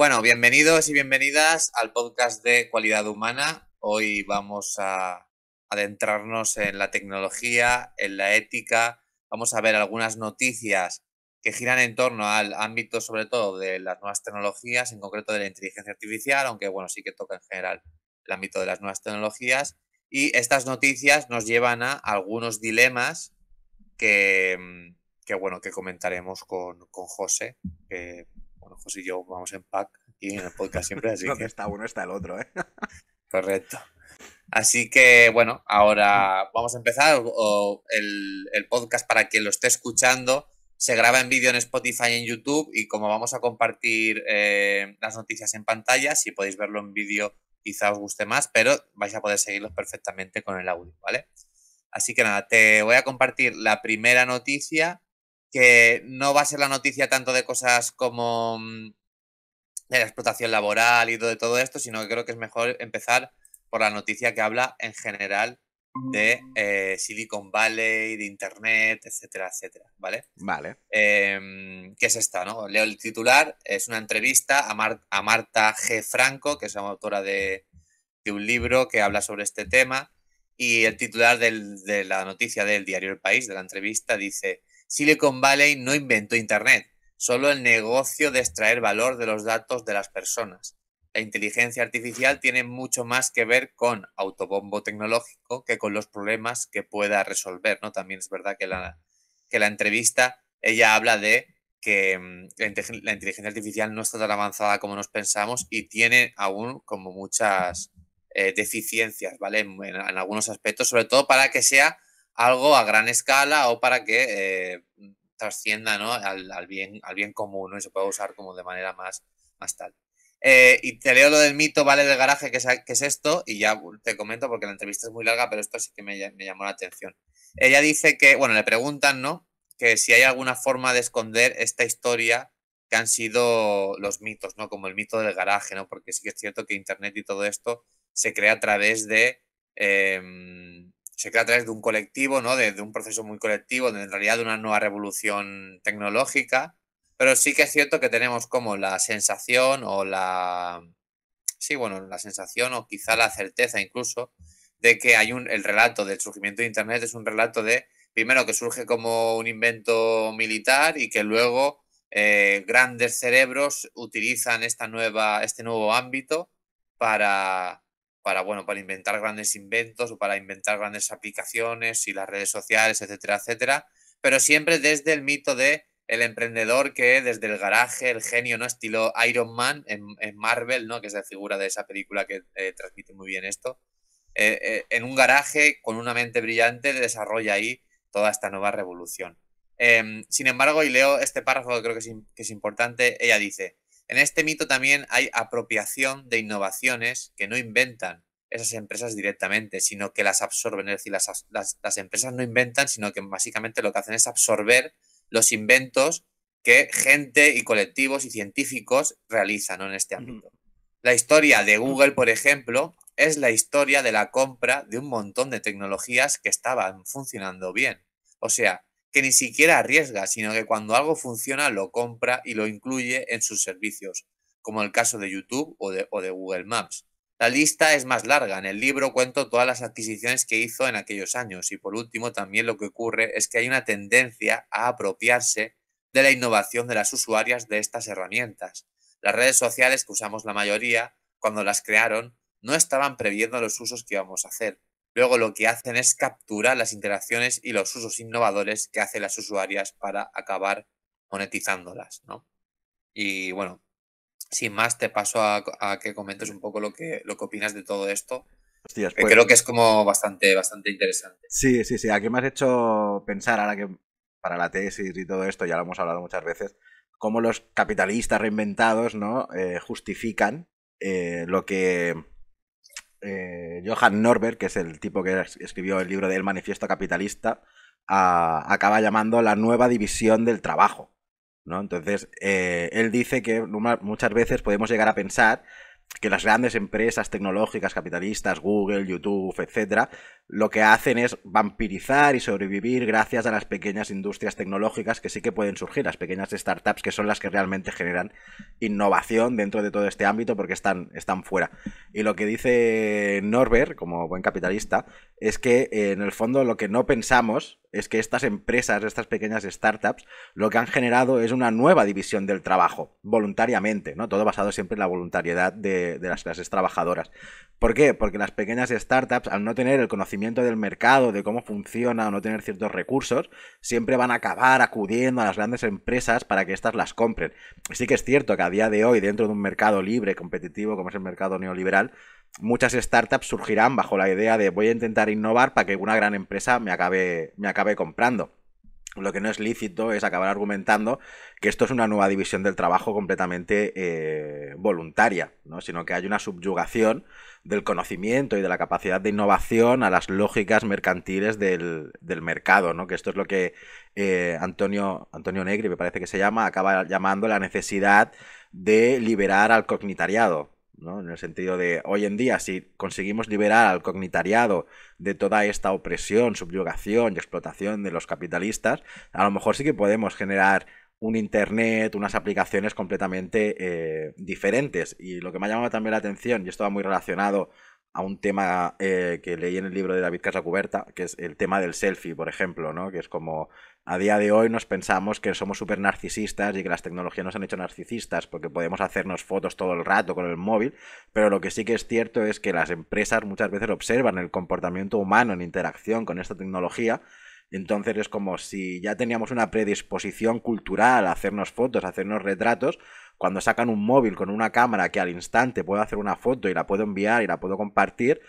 Bueno, bienvenidos y bienvenidas al podcast de Cualidad Humana. Hoy vamos a adentrarnos en la tecnología, en la ética. Vamos a ver algunas noticias que giran en torno al ámbito, sobre todo, de las nuevas tecnologías, en concreto de la inteligencia artificial, aunque bueno, sí que toca en general el ámbito de las nuevas tecnologías. Y estas noticias nos llevan a algunos dilemas que comentaremos con José, que bueno, José y yo vamos en pack aquí en el podcast siempre, así Donde que está uno está el otro, ¿eh? correcto. Así que bueno, ahora vamos a empezar. El podcast, para quien lo esté escuchando, se graba en vídeo en Spotify y en YouTube, y como vamos a compartir las noticias en pantalla, si podéis verlo en vídeo quizá os guste más, pero vais a poder seguirlos perfectamente con el audio, ¿vale? Así que nada, te voy a compartir la primera noticia, que no va a ser la noticia tanto de cosas como de la explotación laboral y de todo esto, sino que creo que es mejor empezar por la noticia que habla en general de Silicon Valley, de Internet, etcétera, etcétera, ¿vale? Vale. ¿Qué es esta, no? Leo el titular, es una entrevista a Marta G. Franco, que es la autora de un libro que habla sobre este tema, y el titular de la noticia del diario El País, de la entrevista, dice: Silicon Valley no inventó Internet, solo el negocio de extraer valor de los datos de las personas. La inteligencia artificial tiene mucho más que ver con autobombo tecnológico que con los problemas que pueda resolver, ¿no? También es verdad que la entrevista, ella habla de que la inteligencia artificial no está tan avanzada como nos pensamos y tiene aún como muchas deficiencias, ¿vale? En algunos aspectos, sobre todo para que sea algo a gran escala o para que trascienda, ¿no? al bien común, ¿no? Y se pueda usar como de manera más tal. Y te leo lo del mito, ¿vale? Del garaje, que es esto, y ya te comento porque la entrevista es muy larga, pero esto sí que me llamó la atención. Ella dice que, bueno, le preguntan, ¿no? Que si hay alguna forma de esconder esta historia que han sido los mitos, ¿no? Como el mito del garaje, ¿no? Porque sí que es cierto que Internet y todo esto se crea a través de se crea a través de un colectivo, ¿no? De un proceso muy colectivo, en realidad de una nueva revolución tecnológica, pero sí que es cierto que tenemos como la sensación o sí, bueno, la sensación o quizá la certeza incluso de que el relato del surgimiento de Internet es un relato de, primero, que surge como un invento militar y que luego grandes cerebros utilizan este nuevo ámbito para, para inventar grandes inventos o para inventar grandes aplicaciones y las redes sociales, etcétera, etcétera, pero siempre desde el mito de el emprendedor que desde el garaje, el genio, ¿no? Estilo Iron Man en Marvel, ¿no? Que es la figura de esa película que transmite muy bien esto. En un garaje con una mente brillante desarrolla ahí toda esta nueva revolución. Sin embargo, y leo este párrafo que creo que es importante, ella dice: en este mito también hay apropiación de innovaciones que no inventan esas empresas directamente, sino que las absorben. Es decir, las empresas no inventan, sino que básicamente lo que hacen es absorber los inventos que gente y colectivos y científicos realizan, ¿no? En este ámbito. La historia de Google, por ejemplo, es la historia de la compra de un montón de tecnologías que estaban funcionando bien. O sea, que ni siquiera arriesga, sino que cuando algo funciona lo compra y lo incluye en sus servicios, como el caso de YouTube o de Google Maps. La lista es más larga. En el libro cuento todas las adquisiciones que hizo en aquellos años, y por último también lo que ocurre es que hay una tendencia a apropiarse de la innovación de las usuarias de estas herramientas. Las redes sociales que usamos la mayoría, cuando las crearon, no estaban previendo los usos que íbamos a hacer. Luego lo que hacen es capturar las interacciones y los usos innovadores que hacen las usuarias para acabar monetizándolas, ¿no? Y bueno, sin más, te paso a que comentes un poco lo que opinas de todo esto, Hostias, que pues creo que es como bastante interesante. sí, sí, sí. Aquí me has hecho pensar, ahora que para la tesis y todo esto, ya lo hemos hablado muchas veces, cómo los capitalistas reinventados, ¿no? Justifican lo que Johann Norberg, que es el tipo que escribió el libro del Manifiesto Capitalista, acaba llamando la nueva división del trabajo, ¿no? Entonces, él dice que muchas veces podemos llegar a pensar que las grandes empresas tecnológicas capitalistas, Google, YouTube, etcétera, lo que hacen es vampirizar y sobrevivir gracias a las pequeñas industrias tecnológicas que sí que pueden surgir, las pequeñas startups que son las que realmente generan innovación dentro de todo este ámbito porque están fuera. Y lo que dice Norbert, como buen capitalista, es que en el fondo lo que no pensamos es que estas empresas, estas pequeñas startups, lo que han generado es una nueva división del trabajo, voluntariamente, ¿no? Todo basado siempre en la voluntariedad de las clases trabajadoras. ¿Por qué? Porque las pequeñas startups, al no tener el conocimiento del mercado, de cómo funciona o no tener ciertos recursos, siempre van a acabar acudiendo a las grandes empresas para que éstas las compren. Sí que es cierto que a día de hoy, dentro de un mercado libre, competitivo, como es el mercado neoliberal, muchas startups surgirán bajo la idea de voy a intentar innovar para que una gran empresa me acabe comprando. Lo que no es lícito es acabar argumentando que esto es una nueva división del trabajo completamente voluntaria, ¿no? Sino que hay una subyugación del conocimiento y de la capacidad de innovación a las lógicas mercantiles del mercado, ¿no? Que esto es lo que Antonio Negri, me parece que se llama, acaba llamando la necesidad de liberar al cognitariado, ¿no? En el sentido de, hoy en día, si conseguimos liberar al cognitariado de toda esta opresión, subyugación y explotación de los capitalistas, a lo mejor sí que podemos generar un internet, unas aplicaciones completamente diferentes. Y lo que me ha llamado también la atención, y esto va muy relacionado a un tema que leí en el libro de David Casacuberta, que es el tema del selfie, por ejemplo, ¿no? Que es como a día de hoy nos pensamos que somos súper narcisistas y que las tecnologías nos han hecho narcisistas porque podemos hacernos fotos todo el rato con el móvil, pero lo que sí que es cierto es que las empresas muchas veces observan el comportamiento humano en interacción con esta tecnología. Entonces es como si ya teníamos una predisposición cultural a hacernos fotos, a hacernos retratos, cuando sacan un móvil con una cámara que al instante puedo hacer una foto y la puedo enviar y la puedo compartir,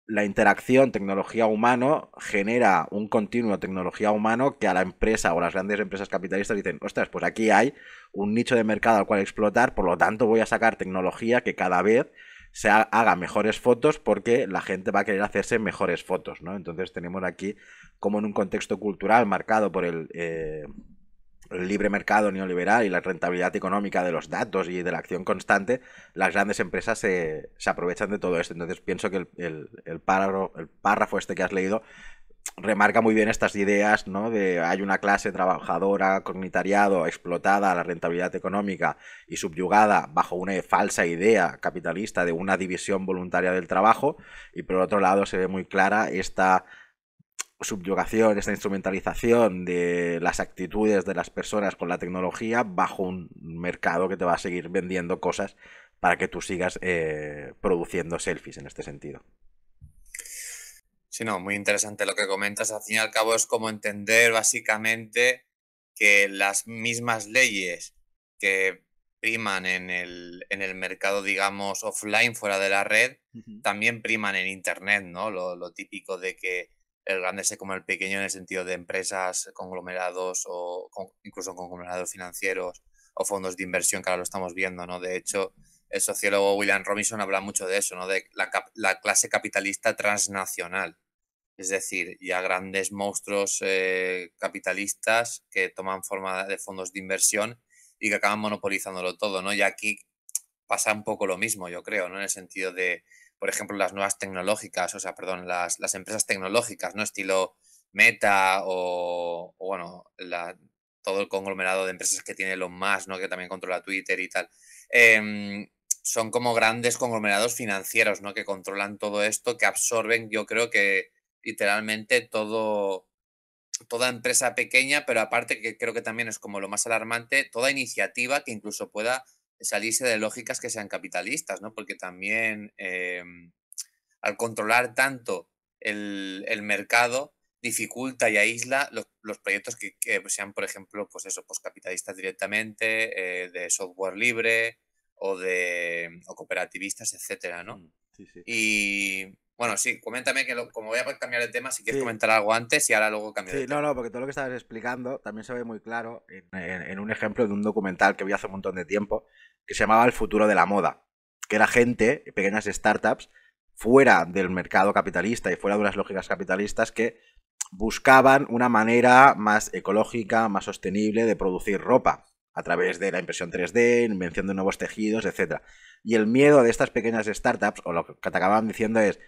la interacción tecnología-humano genera un continuo tecnología-humano que a la empresa o las grandes empresas capitalistas dicen, ostras, pues aquí hay un nicho de mercado al cual explotar, por lo tanto voy a sacar tecnología que cada vez se haga mejores fotos porque la gente va a querer hacerse mejores fotos, ¿no? Entonces tenemos aquí como en un contexto cultural marcado por el libre mercado neoliberal y la rentabilidad económica de los datos y de la acción constante, las grandes empresas se aprovechan de todo esto. Entonces pienso que el párrafo este que has leído remarca muy bien estas ideas, ¿no? De hay una clase trabajadora, cognitariado, explotada a la rentabilidad económica y subyugada bajo una falsa idea capitalista de una división voluntaria del trabajo, y por otro lado se ve muy clara esta subyugación, esta instrumentalización de las actitudes de las personas con la tecnología bajo un mercado que te va a seguir vendiendo cosas para que tú sigas produciendo selfies en este sentido. Sí, no, muy interesante lo que comentas. Al fin y al cabo es como entender básicamente que las mismas leyes que priman en el mercado, digamos, offline, fuera de la red, también priman en Internet, ¿no? Lo típico de que el grande se come el pequeño en el sentido de empresas, conglomerados o incluso conglomerados financieros o fondos de inversión, que ahora lo estamos viendo, ¿no? De hecho, el sociólogo William Robinson habla mucho de eso, ¿no? De la clase capitalista transnacional. Es decir, ya grandes monstruos capitalistas que toman forma de fondos de inversión y que acaban monopolizándolo todo, ¿no? Y aquí pasa un poco lo mismo, yo creo, ¿no? En el sentido de, por ejemplo, las nuevas tecnológicas, o sea, perdón, las empresas tecnológicas, ¿no? Estilo Meta o bueno, todo el conglomerado de empresas que tiene Elon Musk, ¿no? Que también controla Twitter y tal. Son como grandes conglomerados financieros, ¿no? Que controlan todo esto, que absorben, yo creo que literalmente toda empresa pequeña, pero aparte que creo que también es como lo más alarmante, toda iniciativa que incluso pueda salirse de lógicas que sean capitalistas, ¿no? Porque también al controlar tanto el mercado, dificulta y aísla los proyectos que sean, por ejemplo, pues eso, pues capitalistas directamente, de software libre o cooperativistas, etcétera, ¿no? Sí, sí. Y bueno, sí, coméntame que como voy a cambiar de tema, si quieres Sí. comentar algo antes y ahora luego cambio de Sí, tema. no, porque todo lo que estabas explicando también se ve muy claro en un ejemplo de un documental que vi hace un montón de tiempo que se llamaba El futuro de la moda, que era gente, pequeñas startups, fuera del mercado capitalista y fuera de unas lógicas capitalistas que buscaban una manera más ecológica, más sostenible de producir ropa a través de la impresión 3D, invención de nuevos tejidos, etcétera. Y el miedo de estas pequeñas startups, o lo que te acababan diciendo es,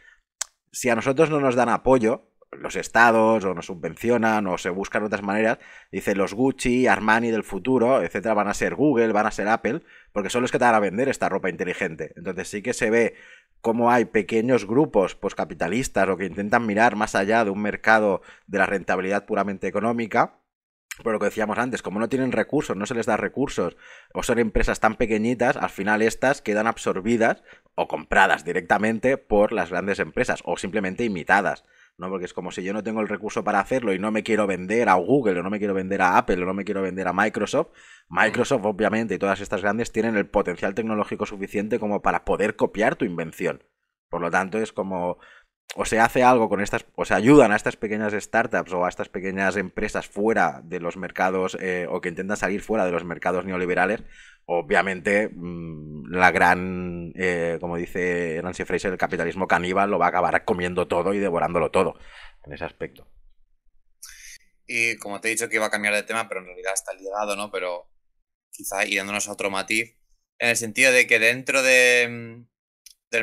si a nosotros no nos dan apoyo, los estados, o nos subvencionan, o se buscan otras maneras, dice, los Gucci, Armani del futuro, etcétera, van a ser Google, van a ser Apple, porque son los que te van a vender esta ropa inteligente. Entonces sí que se ve cómo hay pequeños grupos pues capitalistas o que intentan mirar más allá de un mercado de la rentabilidad puramente económica. Por lo que decíamos antes, como no tienen recursos, no se les da recursos, o son empresas tan pequeñitas, al final estas quedan absorbidas o compradas directamente por las grandes empresas, o simplemente imitadas, ¿no? Porque es como si yo no tengo el recurso para hacerlo y no me quiero vender a Google, o no me quiero vender a Apple, o no me quiero vender a Microsoft. Microsoft, obviamente, y todas estas grandes tienen el potencial tecnológico suficiente como para poder copiar tu invención. Por lo tanto, es como... o se hace algo con estas, o se ayudan a estas pequeñas startups o a estas pequeñas empresas fuera de los mercados, o que intentan salir fuera de los mercados neoliberales, obviamente la gran, como dice Nancy Fraser, el capitalismo caníbal lo va a acabar comiendo todo y devorándolo todo, en ese aspecto. Y como te he dicho que iba a cambiar de tema, pero en realidad está ligado, ¿no? Pero quizá yéndonos a otro matiz, en el sentido de que dentro del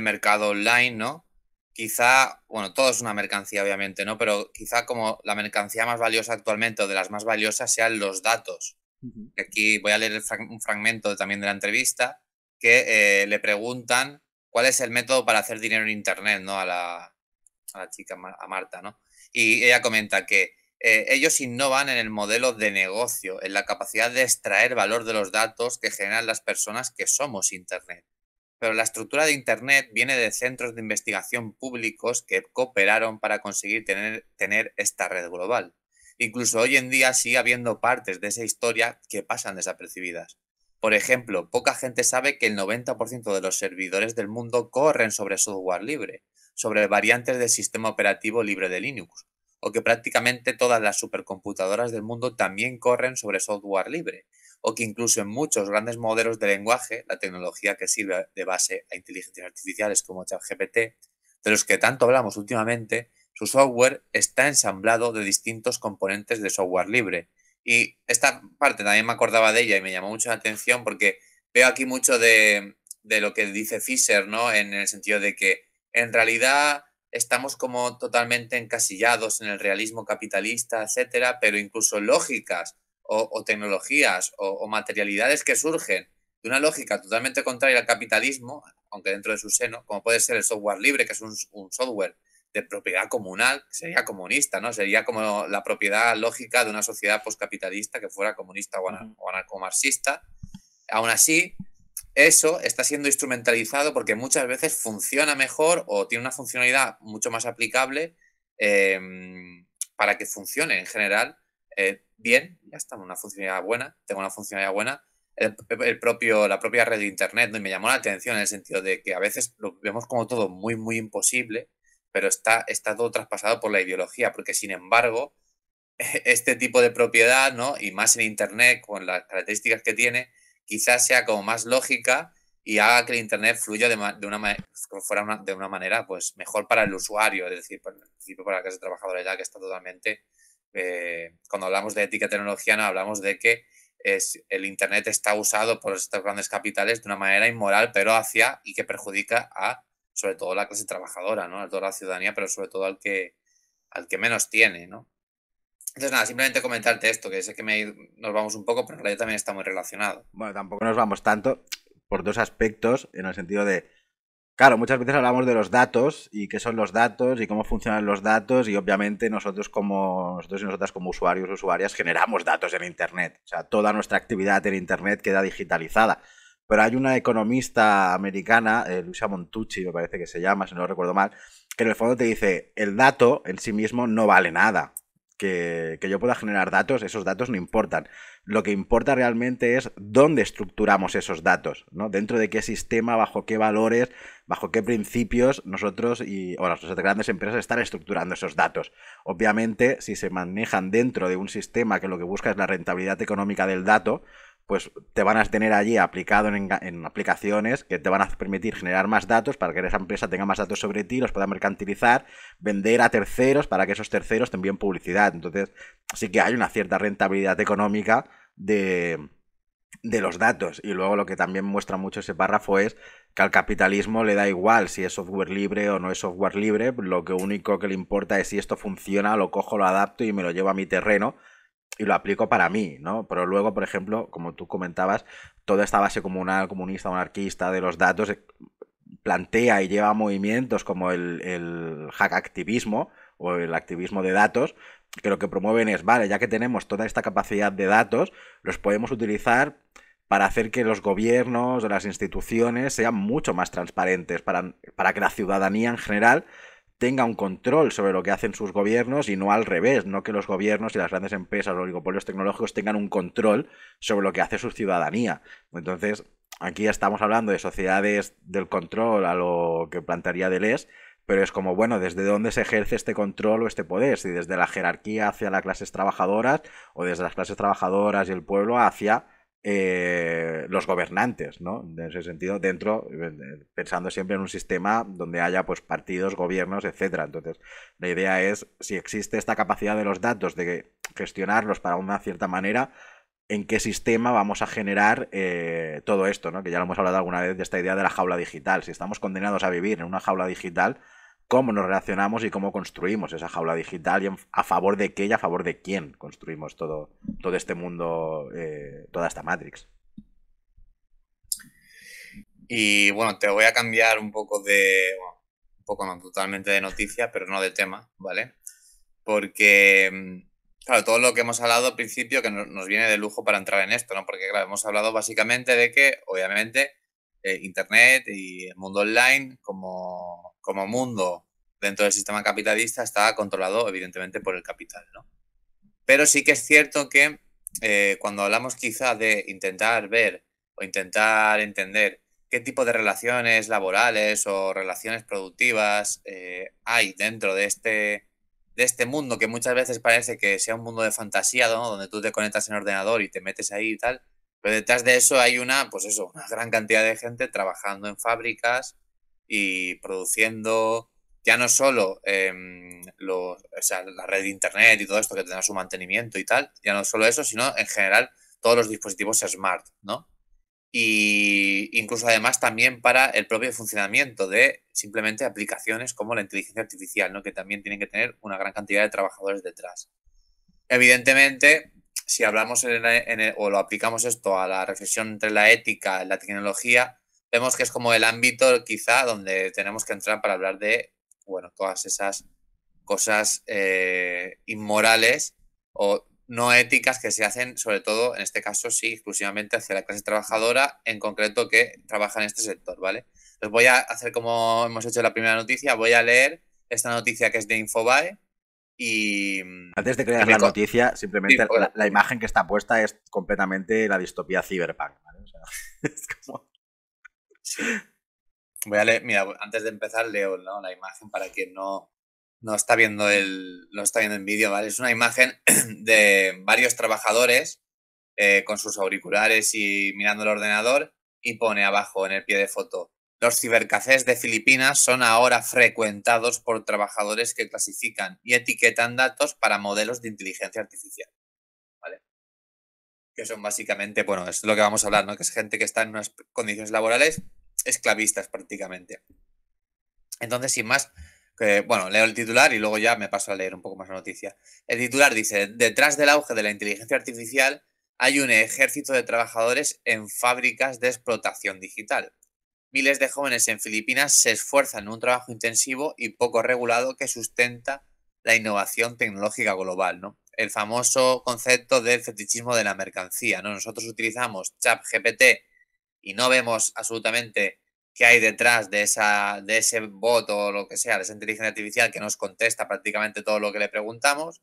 mercado online, ¿no? Quizá, bueno, todo es una mercancía, obviamente, ¿no? Pero quizá como la mercancía más valiosa actualmente o de las más valiosas sean los datos. Aquí voy a leer un fragmento también de la entrevista que le preguntan cuál es el método para hacer dinero en Internet, ¿no? A la chica, a Marta, ¿no? Y ella comenta que ellos innovan en el modelo de negocio, en la capacidad de extraer valor de los datos que generan las personas que somos Internet. Pero la estructura de Internet viene de centros de investigación públicos que cooperaron para conseguir tener esta red global. Incluso hoy en día sigue habiendo partes de esa historia que pasan desapercibidas. Por ejemplo, poca gente sabe que el 90% de los servidores del mundo corren sobre software libre, sobre variantes del sistema operativo libre de Linux, o que prácticamente todas las supercomputadoras del mundo también corren sobre software libre, o que incluso en muchos grandes modelos de lenguaje, la tecnología que sirve de base a inteligencias artificiales como ChatGPT, de los que tanto hablamos últimamente, su software está ensamblado de distintos componentes de software libre. Y esta parte también me acordaba de ella y me llamó mucho la atención porque veo aquí mucho de lo que dice Fisher, ¿no? En el sentido de que en realidad estamos como totalmente encasillados en el realismo capitalista, etcétera, pero incluso lógicas o tecnologías o materialidades que surgen de una lógica totalmente contraria al capitalismo, aunque dentro de su seno, como puede ser el software libre, que es un software de propiedad comunal, que sería comunista, ¿no? Sería como la propiedad lógica de una sociedad postcapitalista que fuera comunista o anarcomarxista. Aún así, eso está siendo instrumentalizado porque muchas veces funciona mejor o tiene una funcionalidad mucho más aplicable eh, para que funcione en general bien, ya está, una funcionalidad buena, tengo una funcionalidad buena, la propia red de Internet, ¿no? Y me llamó la atención en el sentido de que a veces lo vemos como todo muy, muy imposible, pero está todo traspasado por la ideología, porque sin embargo, este tipo de propiedad, ¿no? Y más en Internet, con las características que tiene, quizás sea como más lógica y haga que el Internet fluya de una manera pues mejor para el usuario, es decir, para la clase trabajadora ya que está totalmente... cuando hablamos de ética y tecnología no hablamos de que el Internet está usado por estos grandes capitales de una manera inmoral, pero y que perjudica a sobre todo la clase trabajadora, ¿no? A toda la ciudadanía, pero sobre todo al que menos tiene, ¿no? Entonces, nada, simplemente comentarte esto, que sé que nos vamos un poco, pero en realidad también está muy relacionado. Bueno, tampoco nos vamos tanto por dos aspectos, en el sentido de, claro, muchas veces hablamos de los datos y qué son los datos y cómo funcionan los datos y obviamente nosotros y nosotras como usuarios o usuarias generamos datos en Internet. O sea, toda nuestra actividad en Internet queda digitalizada. Pero hay una economista americana, Luisa Montucci me parece que se llama, si no lo recuerdo mal, que en el fondo te dice, el dato en sí mismo no vale nada. Que yo pueda generar datos, esos datos no importan. Lo que importa realmente es dónde estructuramos esos datos, ¿no? Dentro de qué sistema, bajo qué valores, bajo qué principios nosotros o las grandes empresas están estructurando esos datos. Obviamente, si se manejan dentro de un sistema que lo que busca es la rentabilidad económica del dato, pues te van a tener allí aplicado en aplicaciones que te van a permitir generar más datos para que esa empresa tenga más datos sobre ti, los pueda mercantilizar, vender a terceros para que esos terceros te envíen publicidad. Entonces sí que hay una cierta rentabilidad económica de de los datos. Y luego lo que también muestra mucho ese párrafo es que al capitalismo le da igual si es software libre o no es software libre, lo que único que le importa es si esto funciona, lo cojo, lo adapto y me lo llevo a mi terreno y lo aplico para mí, ¿no? Pero luego, por ejemplo, como tú comentabas, toda esta base comunal, comunista, anarquista de los datos plantea y lleva movimientos como el hackactivismo o el activismo de datos, que lo que promueven es, vale, ya que tenemos toda esta capacidad de datos, los podemos utilizar para hacer que los gobiernos o las instituciones sean mucho más transparentes, para que la ciudadanía en general tenga un control sobre lo que hacen sus gobiernos y no al revés, no que los gobiernos y las grandes empresas o oligopolios tecnológicos tengan un control sobre lo que hace su ciudadanía. Entonces, aquí estamos hablando de sociedades del control a lo que plantearía Deleuze, pero es como, bueno, ¿desde dónde se ejerce este control o este poder? Si desde la jerarquía hacia las clases trabajadoras o desde las clases trabajadoras y el pueblo hacia los gobernantes, ¿no? En ese sentido, dentro, pensando siempre en un sistema donde haya pues partidos, gobiernos, etcétera. Entonces, la idea es, si existe esta capacidad de los datos de gestionarlos para una cierta manera, en qué sistema vamos a generar todo esto, ¿no? Que ya lo hemos hablado alguna vez de esta idea de la jaula digital. Si estamos condenados a vivir en una jaula digital, ¿cómo nos relacionamos y cómo construimos esa jaula digital y a favor de qué y a favor de quién construimos todo este mundo, toda esta Matrix? Y bueno, te voy a cambiar un poco bueno, un poco no, totalmente de noticia, pero no de tema, ¿vale? Porque, claro, todo lo que hemos hablado al principio que nos viene de lujo para entrar en esto, ¿no? Porque, claro, hemos hablado básicamente de que, obviamente, Internet y el mundo online como mundo dentro del sistema capitalista está controlado, evidentemente, por el capital, ¿no? Pero sí que es cierto que cuando hablamos quizá de intentar ver o intentar entender qué tipo de relaciones laborales o relaciones productivas hay dentro de este mundo que muchas veces parece que sea un mundo de fantasía, ¿no? Donde tú te conectas en el ordenador y te metes ahí y tal, pero detrás de eso hay pues eso, una gran cantidad de gente trabajando en fábricas y produciendo ya no solo o sea, la red de internet y todo esto que tendrá su mantenimiento y tal, ya no solo eso, sino en general todos los dispositivos smart, ¿no? Y incluso además también para el propio funcionamiento de simplemente aplicaciones como la inteligencia artificial, ¿no? Que también tienen que tener una gran cantidad de trabajadores detrás. Evidentemente, si hablamos o lo aplicamos esto a la reflexión entre la ética y la tecnología, vemos que es como el ámbito quizá donde tenemos que entrar para hablar de, bueno, todas esas cosas inmorales o no éticas que se hacen, sobre todo, en este caso, sí, exclusivamente hacia la clase trabajadora, en concreto que trabaja en este sector, ¿vale? Pues voy a hacer como hemos hecho en la primera noticia, voy a leer esta noticia que es de Infobae y, Antes de que y leas me... la noticia, Sí, simplemente la imagen que está puesta es completamente la distopía cyberpunk, ¿vale? O sea, es como... sí. Voy a leer, mira, antes de empezar leo, ¿no?, la imagen para quien no está viendo no está viendo en vídeo, ¿vale? Es una imagen de varios trabajadores con sus auriculares y mirando el ordenador y pone abajo en el pie de foto: los cibercafés de Filipinas son ahora frecuentados por trabajadores que clasifican y etiquetan datos para modelos de inteligencia artificial, ¿vale? Que son básicamente, bueno, es lo que vamos a hablar, ¿no? Que es gente que está en unas condiciones laborales esclavistas prácticamente. Entonces, sin más, bueno, leo el titular y luego ya me paso a leer un poco más la noticia. El titular dice: detrás del auge de la inteligencia artificial hay un ejército de trabajadores en fábricas de explotación digital. Miles de jóvenes en Filipinas se esfuerzan en un trabajo intensivo y poco regulado que sustenta la innovación tecnológica global, ¿no? El famoso concepto del fetichismo de la mercancía, ¿no? Nosotros utilizamos ChatGPT y no vemos absolutamente qué hay detrás de ese bot o lo que sea, de esa inteligencia artificial que nos contesta prácticamente todo lo que le preguntamos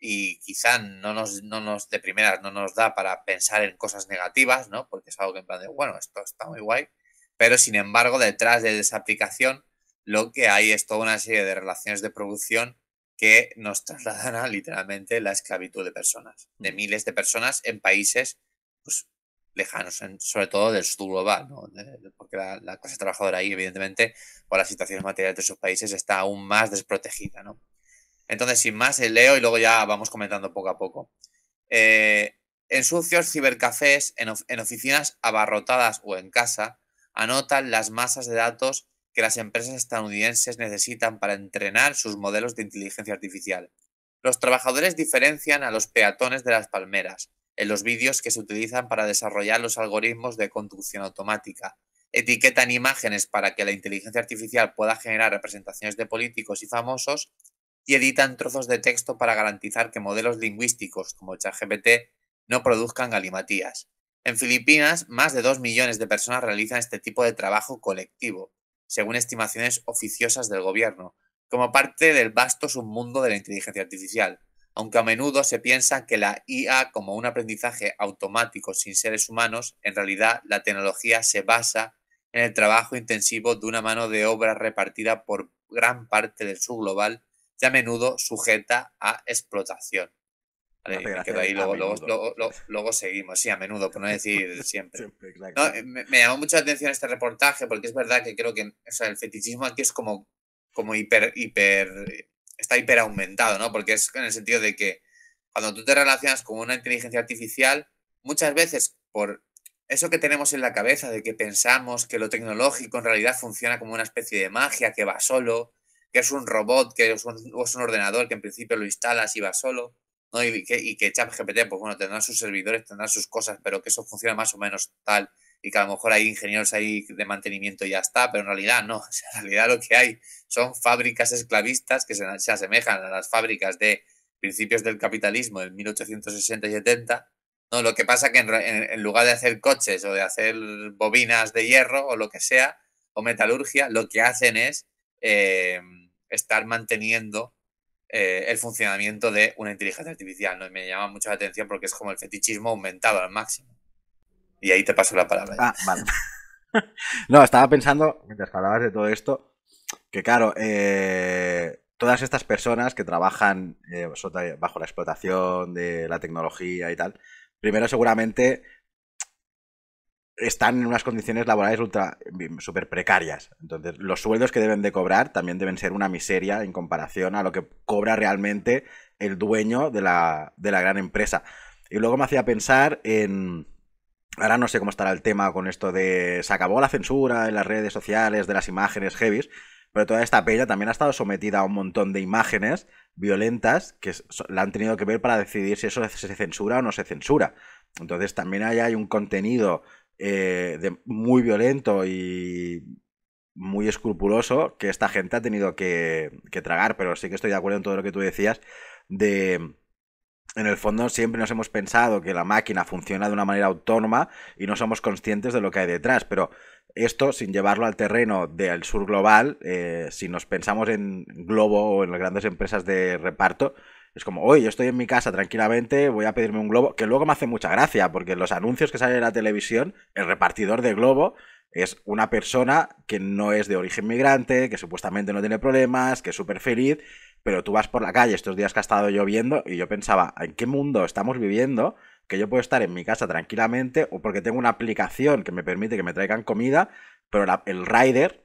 y quizá no nos de primeras no nos da para pensar en cosas negativas, ¿no? Porque es algo que en plan de, bueno, esto está muy guay, pero sin embargo detrás de esa aplicación lo que hay es toda una serie de relaciones de producción que nos trasladan a literalmente la esclavitud de personas, de miles de personas en países pues, lejanos, sobre todo del sur global, ¿no? Porque la clase trabajadora ahí, evidentemente, por las situaciones materiales de esos países, está aún más desprotegida, ¿no? Entonces, sin más, leo y luego ya vamos comentando poco a poco. En sucios cibercafés, en oficinas abarrotadas o en casa, anotan las masas de datos que las empresas estadounidenses necesitan para entrenar sus modelos de inteligencia artificial. Los trabajadores diferencian a los peatones de las palmeras en los vídeos que se utilizan para desarrollar los algoritmos de conducción automática. Etiquetan imágenes para que la inteligencia artificial pueda generar representaciones de políticos y famosos y editan trozos de texto para garantizar que modelos lingüísticos como ChatGPT no produzcan galimatías. En Filipinas, más de 2 millones de personas realizan este tipo de trabajo colectivo, según estimaciones oficiosas del gobierno, como parte del vasto submundo de la inteligencia artificial, aunque a menudo se piensa que la IA como un aprendizaje automático sin seres humanos, en realidad la tecnología se basa en el trabajo intensivo de una mano de obra repartida por gran parte del sur global y a menudo sujeta a explotación. Me Vale, hace y me quedo gracia ahí, a luego, menudo. luego seguimos, sí, a menudo, por no decir siempre. Siempre, No, exacto. me llamó mucho la atención este reportaje porque es verdad que creo que o sea, el fetichismo aquí es como está hiper aumentado, ¿no? Porque es en el sentido de que cuando tú te relacionas con una inteligencia artificial, muchas veces por eso que tenemos en la cabeza de que pensamos que lo tecnológico en realidad funciona como una especie de magia, que va solo, que es un robot, o es un ordenador que en principio lo instalas y va solo, ¿no? Y que ChatGPT, pues bueno, tendrá sus servidores, tendrá sus cosas, pero que eso funciona más o menos tal, y que a lo mejor hay ingenieros ahí de mantenimiento y ya está, pero en realidad no. O sea, en realidad lo que hay son fábricas esclavistas que se asemejan a las fábricas de principios del capitalismo en 1860 y 70. No, lo que pasa que en lugar de hacer coches o de hacer bobinas de hierro o lo que sea, o metalurgia, lo que hacen es eh, estar manteniendo el funcionamiento de una inteligencia artificial, ¿no? Y me llama mucho la atención porque es como el fetichismo aumentado al máximo. Y ahí te paso la palabra ya. Ah, vale. No, estaba pensando, mientras que hablabas de todo esto, que claro, todas estas personas que trabajan bajo la explotación de la tecnología y tal, primero seguramente están en unas condiciones laborales ultra súper precarias. Entonces, los sueldos que deben de cobrar también deben ser una miseria en comparación a lo que cobra realmente el dueño de la gran empresa. Y luego me hacía pensar en... Ahora no sé cómo estará el tema con esto de... Se acabó la censura en las redes sociales de las imágenes heavies, pero toda esta peña también ha estado sometida a un montón de imágenes violentas que la han tenido que ver para decidir si eso se censura o no se censura. Entonces también hay un contenido muy violento y muy escrupuloso que esta gente ha tenido que tragar, pero sí que estoy de acuerdo en todo lo que tú decías de... En el fondo siempre nos hemos pensado que la máquina funciona de una manera autónoma y no somos conscientes de lo que hay detrás, pero esto sin llevarlo al terreno del sur global, si nos pensamos en Globo o en las grandes empresas de reparto, es como, oye, yo estoy en mi casa tranquilamente, voy a pedirme un globo, que luego me hace mucha gracia, porque en los anuncios que salen en la televisión, el repartidor de globo es una persona que no es de origen migrante, que supuestamente no tiene problemas, que es súper feliz, pero tú vas por la calle estos días que ha estado lloviendo y yo pensaba, ¿en qué mundo estamos viviendo? Que yo puedo estar en mi casa tranquilamente o porque tengo una aplicación que me permite que me traigan comida, pero el rider,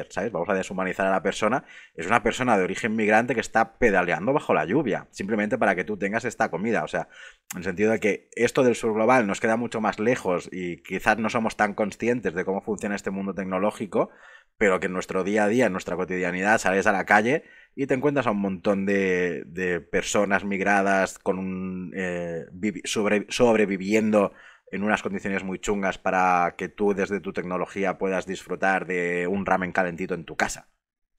¿sabes? Vamos a deshumanizar a la persona, es una persona de origen migrante que está pedaleando bajo la lluvia, simplemente para que tú tengas esta comida. O sea, en el sentido de que esto del sur global nos queda mucho más lejos y quizás no somos tan conscientes de cómo funciona este mundo tecnológico, pero que en nuestro día a día, en nuestra cotidianidad, sales a la calle y te encuentras a un montón de personas migradas con sobreviviendo en unas condiciones muy chungas para que tú desde tu tecnología puedas disfrutar de un ramen calentito en tu casa,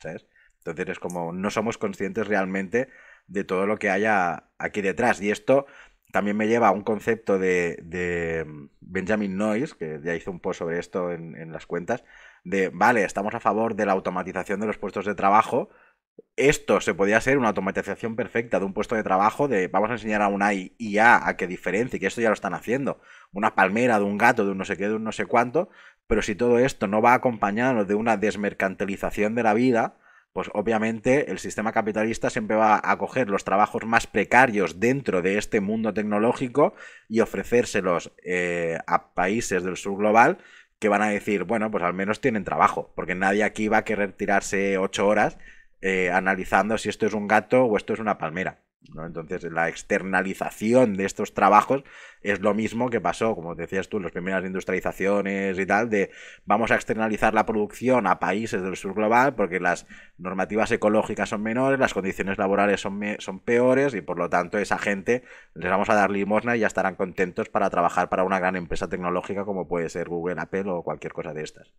¿sabes? Entonces es como no somos conscientes realmente de todo lo que haya aquí detrás. Y esto también me lleva a un concepto de Benjamin Noyes, que ya hizo un post sobre esto en las cuentas, de, vale, estamos a favor de la automatización de los puestos de trabajo. Esto se podía ser una automatización perfecta de un puesto de trabajo, de vamos a enseñar a una IA a que diferencie, que esto ya lo están haciendo, una palmera de un gato, de un no sé qué, de un no sé cuánto, pero si todo esto no va acompañado de una desmercantilización de la vida, pues obviamente el sistema capitalista siempre va a coger los trabajos más precarios dentro de este mundo tecnológico y ofrecérselos a países del sur global que van a decir, bueno, pues al menos tienen trabajo, porque nadie aquí va a querer tirarse 8 horas analizando si esto es un gato o esto es una palmera. ¿no? Entonces, la externalización de estos trabajos es lo mismo que pasó, como decías tú, en las primeras industrializaciones y tal, de vamos a externalizar la producción a países del sur global porque las normativas ecológicas son menores, las condiciones laborales son peores y por lo tanto esa gente les vamos a dar limosna y ya estarán contentos para trabajar para una gran empresa tecnológica como puede ser Google, Apple o cualquier cosa de estas.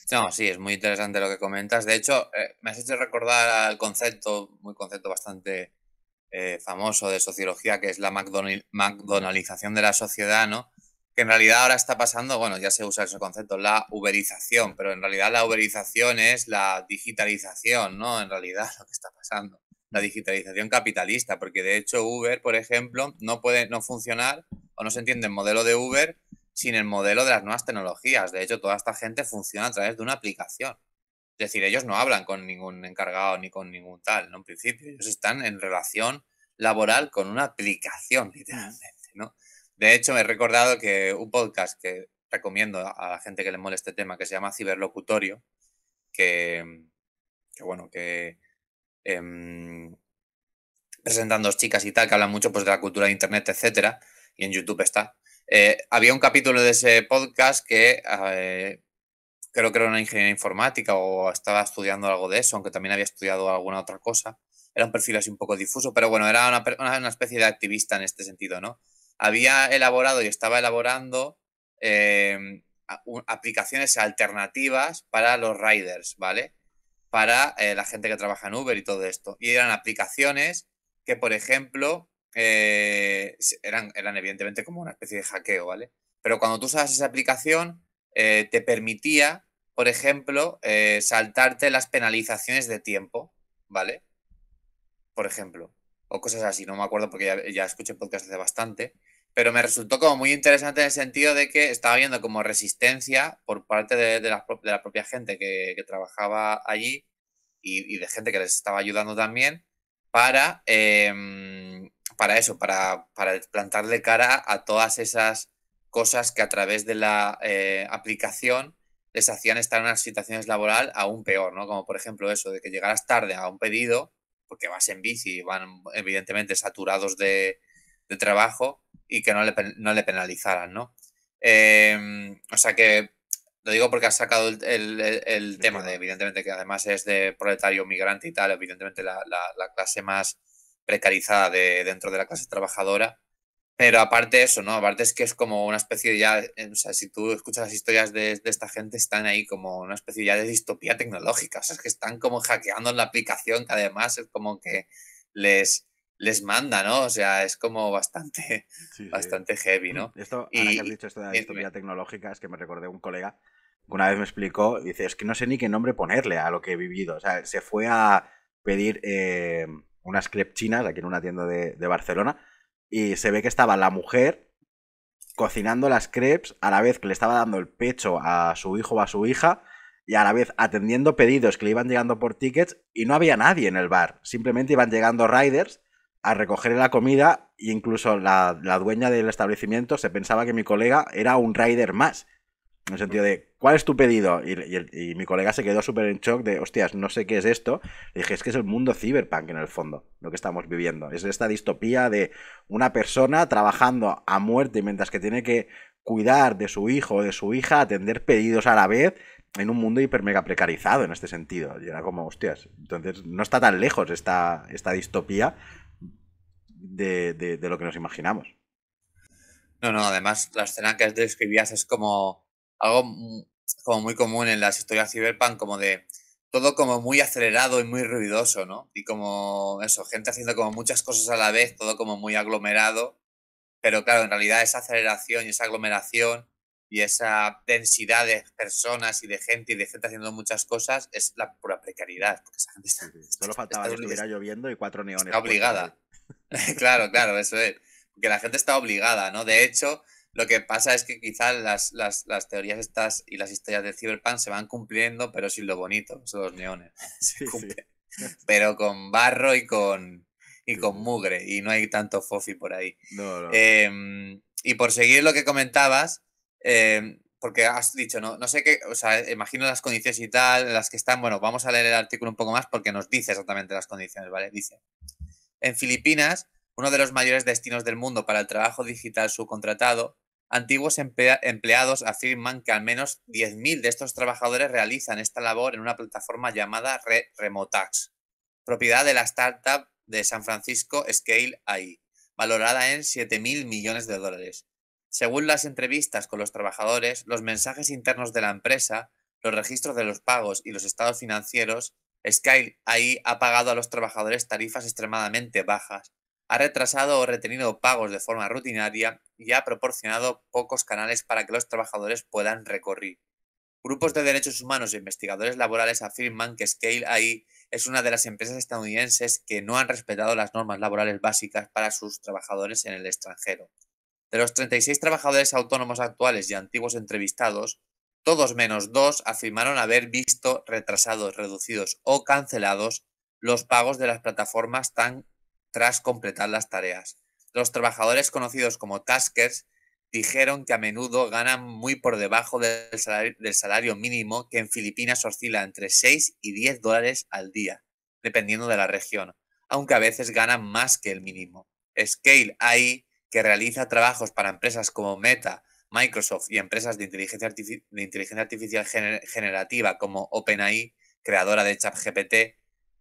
No, sí, es muy interesante lo que comentas. De hecho, me has hecho recordar al concepto, muy concepto bastante famoso de sociología, que es la McDonaldización de la sociedad, ¿no? Que en realidad ahora está pasando, bueno, ya se usa ese concepto, la uberización, pero en realidad la uberización es la digitalización, ¿no? En realidad lo que está pasando, la digitalización capitalista, porque de hecho Uber, por ejemplo, no puede no funcionar o no se entiende el modelo de Uber sin el modelo de las nuevas tecnologías. De hecho, toda esta gente funciona a través de una aplicación. Es decir, ellos no hablan con ningún encargado ni con ningún tal, ¿no? En principio, ellos están en relación laboral con una aplicación, literalmente, ¿no? De hecho, me he recordado que un podcast que recomiendo a la gente que le mole este tema, que se llama Ciberlocutorio, que, que bueno, que em, presentan dos chicas y tal, que hablan mucho pues, de la cultura de Internet, etcétera, y en YouTube está. Había un capítulo de ese podcast que creo que era una ingeniería informática o estaba estudiando algo de eso, aunque también había estudiado alguna otra cosa. Era un perfil así un poco difuso, pero bueno, era una especie de activista en este sentido, ¿no? Había elaborado y estaba elaborando aplicaciones alternativas para los riders, ¿vale? Para la gente que trabaja en Uber y todo esto. Y eran aplicaciones que, por ejemplo, eran evidentemente como una especie de hackeo, ¿vale? Pero cuando tú usabas esa aplicación, te permitía, por ejemplo, saltarte las penalizaciones de tiempo, ¿vale? Por ejemplo, o cosas así, no me acuerdo porque ya escuché podcast hace bastante, pero me resultó como muy interesante en el sentido de que estaba viendo como resistencia por parte de la propia gente que trabajaba allí y de gente que les estaba ayudando también para eso, para plantarle cara a todas esas cosas que a través de la aplicación les hacían estar en unas situaciones laboral aún peor, ¿no? Como por ejemplo eso, de que llegaras tarde a un pedido, porque vas en bici y van evidentemente saturados de trabajo y que no le penalizaran, ¿no? O sea que lo digo porque has sacado el Sí, sí, tema de, no. evidentemente, que además es de proletario migrante y tal, evidentemente la clase más precarizada dentro de la clase trabajadora. Pero aparte de eso, ¿no? Aparte es que es como una especie de ya, o sea, si tú escuchas las historias de esta gente, están ahí como una especie ya de distopía tecnológica. O sea, es que están como hackeando en la aplicación, que además es como que les, les manda, ¿no? O sea, es como bastante, Sí, sí. bastante heavy, ¿no? Esto, ahora que has Y, dicho esto de la dime. distopía tecnológica, es que me recordé un colega que una vez me explicó, dice, es que no sé ni qué nombre ponerle a lo que he vivido. O sea, se fue a pedir unas crepes chinas aquí en una tienda de Barcelona y se ve que estaba la mujer cocinando las crepes a la vez que le estaba dando el pecho a su hijo o a su hija y a la vez atendiendo pedidos que le iban llegando por tickets y no había nadie en el bar. Simplemente iban llegando riders a recoger la comida e incluso la dueña del establecimiento se pensaba que mi colega era un rider más. En el sentido de, ¿cuál es tu pedido? Y mi colega se quedó súper en shock de, hostias, no sé qué es esto. Le dije, es que es el mundo cyberpunk en el fondo, lo que estamos viviendo. Es esta distopía de una persona trabajando a muerte mientras que tiene que cuidar de su hijo o de su hija, atender pedidos a la vez, en un mundo hiper mega precarizado en este sentido. Y era como, hostias, entonces no está tan lejos esta distopía de lo que nos imaginamos. No, no, además la escena que describías es como algo como muy común en las historias cyberpunk, como de todo como muy acelerado y muy ruidoso, ¿no? Y como eso, gente haciendo como muchas cosas a la vez, todo como muy aglomerado, pero claro, en realidad esa aceleración y esa aglomeración y esa densidad de personas y de gente haciendo muchas cosas es la pura precariedad, porque esa gente Sí, sí. Solo faltaba que estuviera lloviendo y cuatro neones está puestos ahí. obligada. Claro, claro, eso es. Porque la gente está obligada, ¿no? De hecho, lo que pasa es que quizás las teorías estas y las historias del Cyberpunk se van cumpliendo, pero sin lo bonito, son los neones. Se Sí, sí. cumplen. Pero con barro y Sí, con sí. mugre, y no hay tanto fofi por ahí. No, no, no. Y por seguir lo que comentabas, porque has dicho, no, no sé qué, o sea, imagino las condiciones y tal, en las que están, bueno, vamos a leer el artículo un poco más porque nos dice exactamente las condiciones, ¿vale? Dice. En Filipinas, uno de los mayores destinos del mundo para el trabajo digital subcontratado, antiguos empleados afirman que al menos 10.000 de estos trabajadores realizan esta labor en una plataforma llamada Remotax, propiedad de la startup de San Francisco Scale AI, valorada en 7.000 millones de dólares. Según las entrevistas con los trabajadores, los mensajes internos de la empresa, los registros de los pagos y los estados financieros, Scale AI ha pagado a los trabajadores tarifas extremadamente bajas, ha retrasado o retenido pagos de forma rutinaria y ha proporcionado pocos canales para que los trabajadores puedan recorrer. Grupos de derechos humanos e investigadores laborales afirman que Scale AI es una de las empresas estadounidenses que no han respetado las normas laborales básicas para sus trabajadores en el extranjero. De los 36 trabajadores autónomos actuales y antiguos entrevistados, todos menos dos afirmaron haber visto retrasados, reducidos o cancelados los pagos de las plataformas tras completar las tareas. Los trabajadores conocidos como taskers dijeron que a menudo ganan muy por debajo del salario mínimo, que en Filipinas oscila entre 6 y 10 dólares al día, dependiendo de la región, aunque a veces ganan más que el mínimo. Scale AI, que realiza trabajos para empresas como Meta, Microsoft y empresas de inteligencia artificial generativa como OpenAI, creadora de ChatGPT,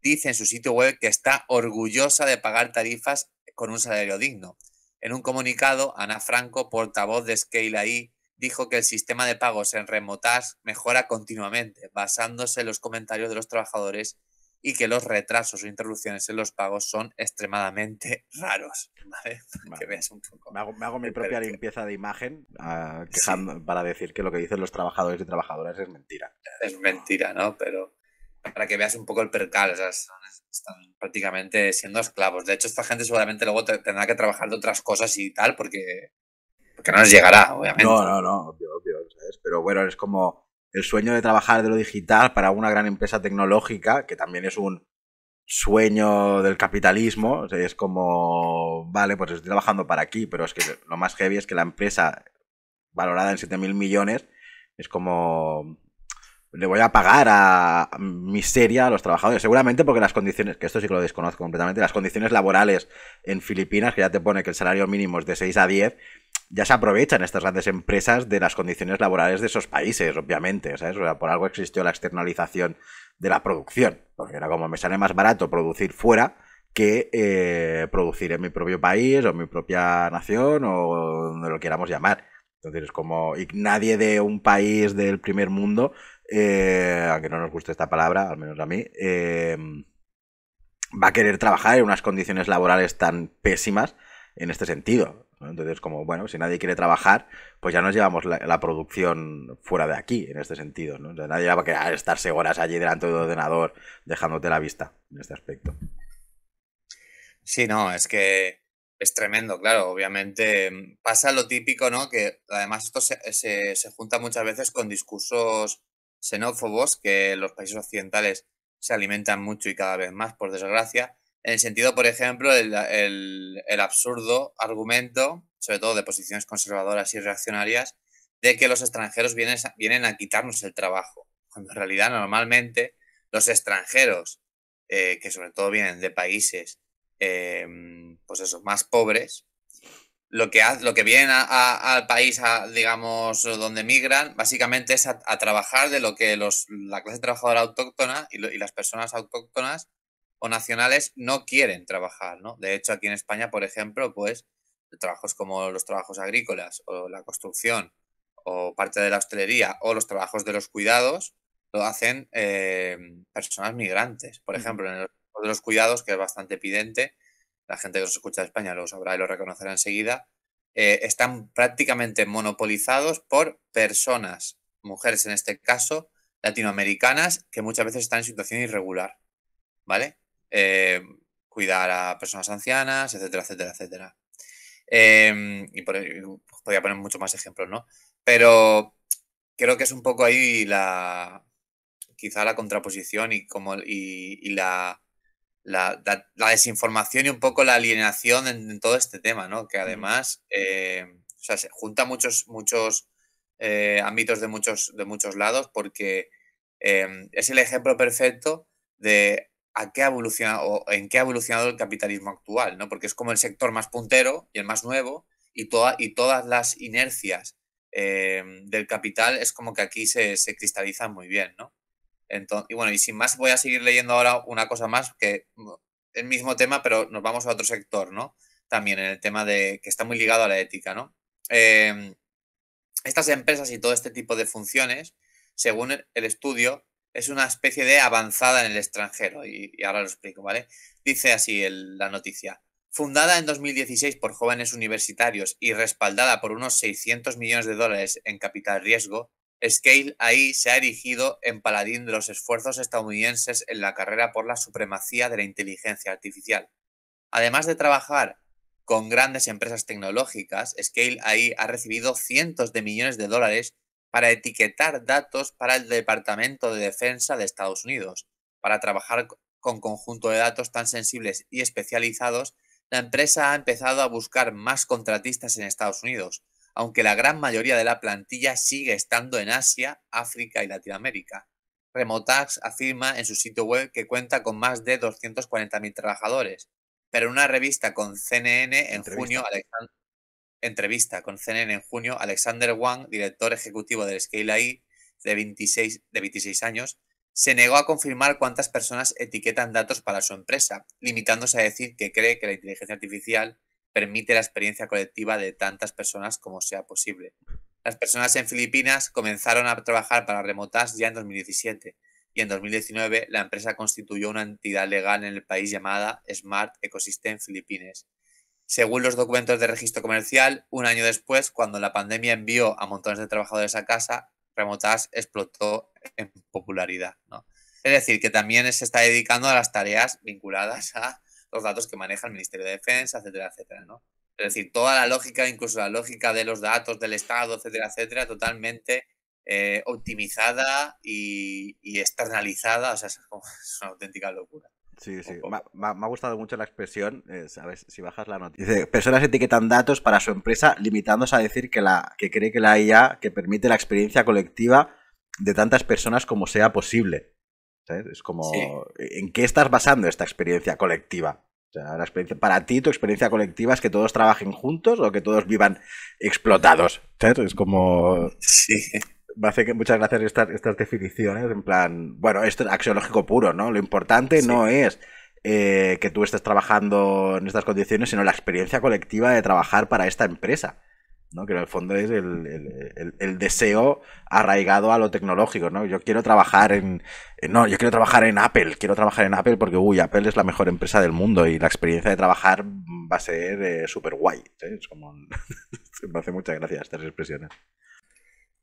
dice en su sitio web que está orgullosa de pagar tarifas con un salario digno. En un comunicado, Ana Franco, portavoz de Scale AI, dijo que el sistema de pagos en Remotask mejora continuamente, basándose en los comentarios de los trabajadores, y que los retrasos o interrupciones en los pagos son extremadamente raros. ¿Vale? Para que Vale. veas un poco Me hago mi el propia perfil. limpieza de imagen Sí, para decir que lo que dicen los trabajadores y trabajadoras es mentira. es mentira, ¿no? Pero para que veas un poco el percal, o sea, están prácticamente siendo esclavos. De hecho, esta gente seguramente luego tendrá que trabajar de otras cosas y tal, porque no les llegará, No, obviamente. no, no, obvio, obvio, ¿sabes? Pero bueno, es como el sueño de trabajar de lo digital para una gran empresa tecnológica, que también es un sueño del capitalismo. O sea, es como, vale, pues estoy trabajando para aquí, pero es que lo más heavy es que la empresa valorada en 7.000 millones es como, le voy a pagar a miseria a los trabajadores. Seguramente porque las condiciones, que esto sí que lo desconozco completamente, las condiciones laborales en Filipinas, que ya te pone que el salario mínimo es de 6 a 10, ya se aprovechan estas grandes empresas de las condiciones laborales de esos países, obviamente, ¿sabes? O sea, por algo existió la externalización de la producción, porque era como me sale más barato producir fuera que producir en mi propio país o en mi propia nación o donde lo queramos llamar. Entonces es como, y nadie de un país del primer mundo, aunque no nos guste esta palabra, al menos a mí, va a querer trabajar en unas condiciones laborales tan pésimas en este sentido, ¿no? Entonces, como, bueno, si nadie quiere trabajar, pues ya nos llevamos la producción fuera de aquí, en este sentido, ¿no? O sea, nadie va a querer estarse horas allí delante del ordenador dejándote la vista en este aspecto. Sí, no, es que es tremendo, claro. Obviamente pasa lo típico, ¿no? Que además esto se junta muchas veces con discursos xenófobos que los países occidentales se alimentan mucho y cada vez más, por desgracia. En el sentido, por ejemplo, el absurdo argumento, sobre todo de posiciones conservadoras y reaccionarias, de que los extranjeros vienen a quitarnos el trabajo. Cuando en realidad normalmente los extranjeros, que sobre todo vienen de países pues eso, más pobres, lo que vienen al país, digamos, donde migran, básicamente es a trabajar de lo que la clase trabajadora autóctona y las personas autóctonas o nacionales no quieren trabajar, ¿no? De hecho, aquí en España, por ejemplo, pues trabajos como los trabajos agrícolas o la construcción o parte de la hostelería o los trabajos de los cuidados lo hacen personas migrantes. Por Uh -huh. ejemplo, en el de los cuidados, que es bastante evidente, la gente que nos escucha de España lo sabrá y lo reconocerá enseguida, están prácticamente monopolizados por personas, mujeres en este caso, latinoamericanas, que muchas veces están en situación irregular, ¿vale? Eh, Cuidar a personas ancianas, etcétera, etcétera, etcétera. Podría poner muchos más ejemplos, ¿no? Pero creo que es un poco ahí quizá la contraposición y la desinformación y un poco la alienación en todo este tema, ¿no? Que Uh -huh. además o sea, se junta muchos ámbitos de muchos lados porque es el ejemplo perfecto de a qué ha evolucionado o en qué ha evolucionado el capitalismo actual, ¿no? Porque es como el sector más puntero y el más nuevo y todas las inercias del capital es como que aquí se cristalizan muy bien, ¿no? Entonces, y bueno, y sin más voy a seguir leyendo ahora una cosa más que el mismo tema, pero nos vamos a otro sector, ¿no? También en el tema de que está muy ligado a la ética, ¿no? Eh, Estas empresas y todo este tipo de funciones, según el estudio, es una especie de avanzada en el extranjero. Y ahora lo explico, ¿vale? Dice así la noticia. Fundada en 2016 por jóvenes universitarios y respaldada por unos 600 millones de dólares en capital riesgo, Scale AI se ha erigido en paladín de los esfuerzos estadounidenses en la carrera por la supremacía de la inteligencia artificial. Además de trabajar con grandes empresas tecnológicas, Scale AI ha recibido cientos de millones de dólares para etiquetar datos para el Departamento de Defensa de Estados Unidos. Para trabajar con conjunto de datos tan sensibles y especializados, la empresa ha empezado a buscar más contratistas en Estados Unidos, aunque la gran mayoría de la plantilla sigue estando en Asia, África y Latinoamérica. Remotax afirma en su sitio web que cuenta con más de 240.000 trabajadores, pero en una revista con CNN en junio, Entrevista. entrevista con CNN en junio, Alexander Wang, director ejecutivo del Scale AI de 26 años, se negó a confirmar cuántas personas etiquetan datos para su empresa, limitándose a decir que cree que la inteligencia artificial permite la experiencia colectiva de tantas personas como sea posible. Las personas en Filipinas comenzaron a trabajar para Remotas ya en 2017 y en 2019 la empresa constituyó una entidad legal en el país llamada Smart Ecosystem Philippines. Según los documentos de registro comercial, un año después, cuando la pandemia envió a montones de trabajadores a casa, Remotas explotó en popularidad, ¿no? Es decir, que también se está dedicando a las tareas vinculadas a los datos que maneja el Ministerio de Defensa, etcétera, etcétera, ¿no? Es decir, toda la lógica, incluso la lógica de los datos del Estado, etcétera, etcétera, totalmente optimizada y externalizada, o sea, es una auténtica locura. Sí, sí. Un poco. Me ha gustado mucho la expresión, ¿sabes? Si bajas la noticia. Dice, personas etiquetan datos para su empresa limitándose a decir que cree que la IA que permite la experiencia colectiva de tantas personas como sea posible. ¿Sabes? Es Sí. como, ¿en qué estás basando esta experiencia colectiva? O sea, la experiencia, para ti, tu experiencia colectiva es que todos trabajen juntos o que todos vivan explotados. ¿Sabes? Es como... Sí. Me hace que muchas gracias estas definiciones, en plan, bueno, esto es axiológico puro, ¿no? Lo importante Sí. no es que tú estés trabajando en estas condiciones, sino la experiencia colectiva de trabajar para esta empresa, ¿no? Que en el fondo es el deseo arraigado a lo tecnológico, ¿no? Yo quiero trabajar no, yo quiero trabajar en Apple porque, uy, Apple es la mejor empresa del mundo y la experiencia de trabajar va a ser súper guay, ¿sí? Es como... Me hace muchas gracias estas expresiones.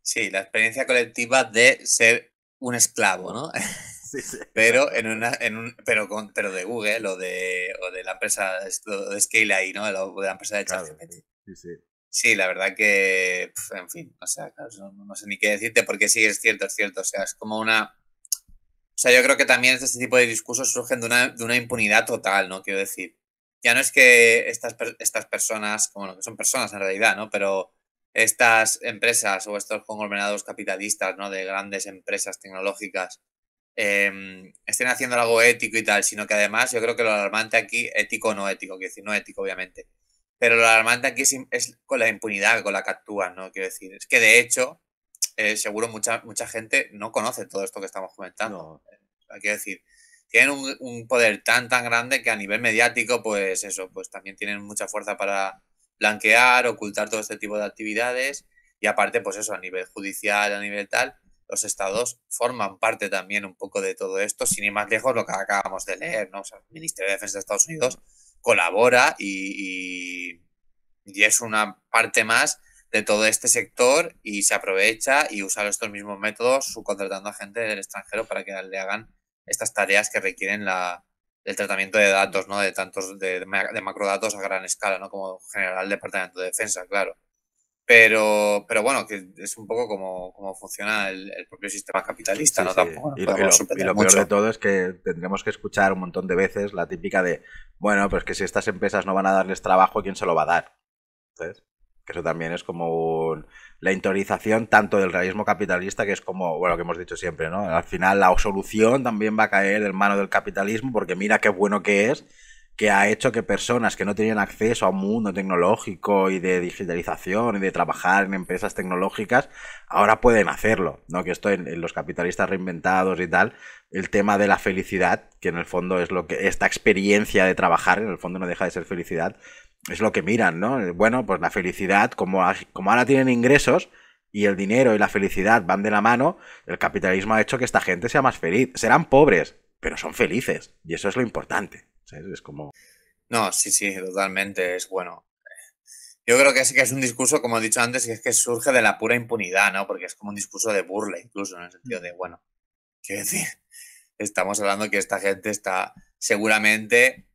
Sí, la experiencia colectiva de ser un esclavo, ¿no? Sí, sí, Pero exacto. pero de Google o de la empresa de Scale AI, ¿no? De la empresa de Claro, ChatGPT. sí, sí. Sí, la verdad que, en fin, o sea, claro, no sé ni qué decirte porque sí, es cierto, o sea, es como una... O sea, yo creo que también este tipo de discursos surgen de una impunidad total, ¿no? Quiero decir, ya no es que estas personas, como que son personas en realidad, ¿no? Pero estas empresas o estos conglomerados capitalistas, ¿no? De grandes empresas tecnológicas estén haciendo algo ético y tal, sino que además yo creo que lo alarmante aquí, ético o no ético, quiero decir, no ético obviamente, pero lo alarmante aquí es con la impunidad con la que actúan, ¿no? Quiero decir, es que de hecho, seguro mucha gente no conoce todo esto que estamos comentando. No, Quiero decir, tienen un poder tan grande que a nivel mediático, pues eso, pues también tienen mucha fuerza para blanquear, ocultar todo este tipo de actividades y aparte, pues eso, a nivel judicial, a nivel tal, los estados forman parte también un poco de todo esto, sin ir más lejos lo que acabamos de leer, ¿no? O sea, el Ministerio de Defensa de Estados Unidos colabora y es una parte más de todo este sector y se aprovecha y usa estos mismos métodos subcontratando a gente del extranjero para que le hagan estas tareas que requieren el tratamiento de datos, ¿no? De tantos de macrodatos a gran escala, ¿no? Como general el Departamento de Defensa, claro. Pero bueno, que es un poco como funciona el propio sistema capitalista, sí, ¿no? sí. Tampoco nos Y podemos sorprender lo peor de mucho. todo es que tendremos que escuchar un montón de veces la típica de, bueno, pues que si estas empresas no van a darles trabajo, ¿quién se lo va a dar? ¿Sabes? Que eso también es como la interiorización tanto del realismo capitalista, que es como, bueno, lo que hemos dicho siempre, ¿no? Al final la solución también va a caer en mano del capitalismo, porque mira qué bueno que es, que ha hecho que personas que no tenían acceso a un mundo tecnológico y de digitalización y de trabajar en empresas tecnológicas, ahora pueden hacerlo, ¿no? Que esto en los capitalistas reinventados y tal, el tema de la felicidad, que en el fondo es lo que, esta experiencia de trabajar, en el fondo no deja de ser felicidad, es lo que miran, ¿no? Bueno, pues la felicidad, como ahora tienen ingresos y el dinero y la felicidad van de la mano, el capitalismo ha hecho que esta gente sea más feliz. Serán pobres, pero son felices. Y eso es lo importante. ¿Sabes? Es como... No, sí, sí, totalmente. Es bueno. Yo creo que sí que es un discurso, como he dicho antes, que es que surge de la pura impunidad, ¿no? Porque es como un discurso de burla, incluso, en el sentido de, bueno, quiero decir, estamos hablando que esta gente está seguramente,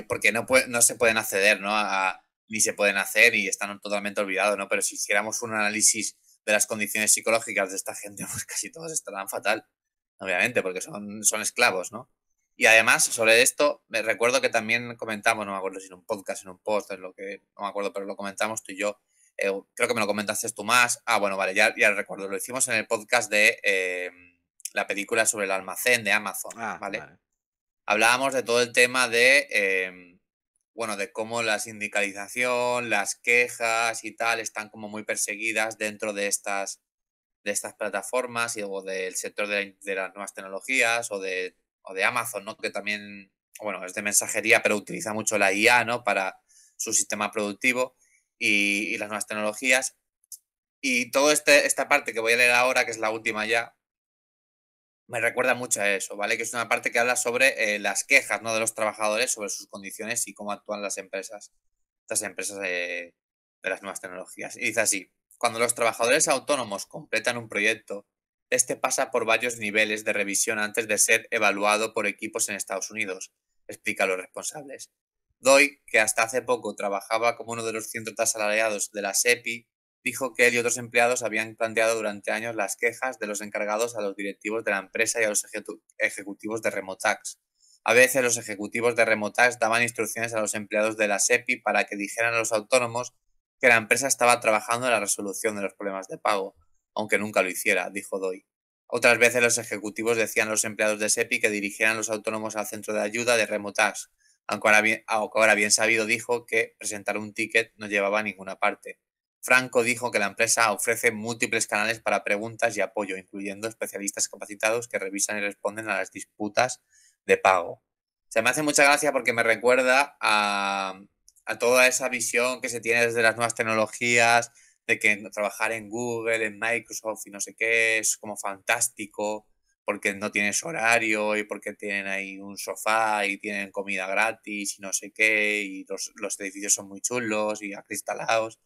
porque no se pueden acceder, ¿no? Ni se pueden hacer y están totalmente olvidados, ¿no? Pero si hiciéramos un análisis de las condiciones psicológicas de esta gente, pues casi todos estarán fatal, obviamente, porque son esclavos, ¿no? Y además, sobre esto, me recuerdo que también comentamos, no me acuerdo si en un podcast, en un post, en lo que, no me acuerdo, pero lo comentamos tú y yo. Creo que me lo comentaste tú más. Ah, bueno, vale, ya recuerdo. Lo hicimos en el podcast de la película sobre el almacén de Amazon, Ah, ¿vale? vale. Hablábamos de todo el tema de, bueno, de cómo la sindicalización, las quejas y tal están como muy perseguidas dentro de estas plataformas o del sector de las nuevas tecnologías o de Amazon, ¿no? Que también, bueno, es de mensajería, pero utiliza mucho la IA, ¿no? Para su sistema productivo y las nuevas tecnologías. Y toda esta parte que voy a leer ahora, que es la última ya, me recuerda mucho a eso, ¿vale? Que es una parte que habla sobre las quejas, ¿no? De los trabajadores sobre sus condiciones y cómo actúan las empresas, estas empresas de las nuevas tecnologías. Y dice así, cuando los trabajadores autónomos completan un proyecto, este pasa por varios niveles de revisión antes de ser evaluado por equipos en Estados Unidos, explica los responsables. Doy, que hasta hace poco trabajaba como uno de los 100 asalariados de la SEPI, dijo que él y otros empleados habían planteado durante años las quejas de los encargados a los directivos de la empresa y a los ejecutivos de Remotax. A veces los ejecutivos de Remotax daban instrucciones a los empleados de la SEPI para que dijeran a los autónomos que la empresa estaba trabajando en la resolución de los problemas de pago, aunque nunca lo hiciera, dijo Doy. Otras veces los ejecutivos decían a los empleados de SEPI que dirigieran a los autónomos al centro de ayuda de Remotax, aunque ahora bien sabido dijo que presentar un ticket no llevaba a ninguna parte. Franco dijo que la empresa ofrece múltiples canales para preguntas y apoyo, incluyendo especialistas capacitados que revisan y responden a las disputas de pago. Se me hace mucha gracia porque me recuerda a toda esa visión que se tiene desde las nuevas tecnologías, de que trabajar en Google, en Microsoft y no sé qué es como fantástico, porque no tienes horario y porque tienen ahí un sofá y tienen comida gratis y no sé qué, y los edificios son muy chulos y acristalados.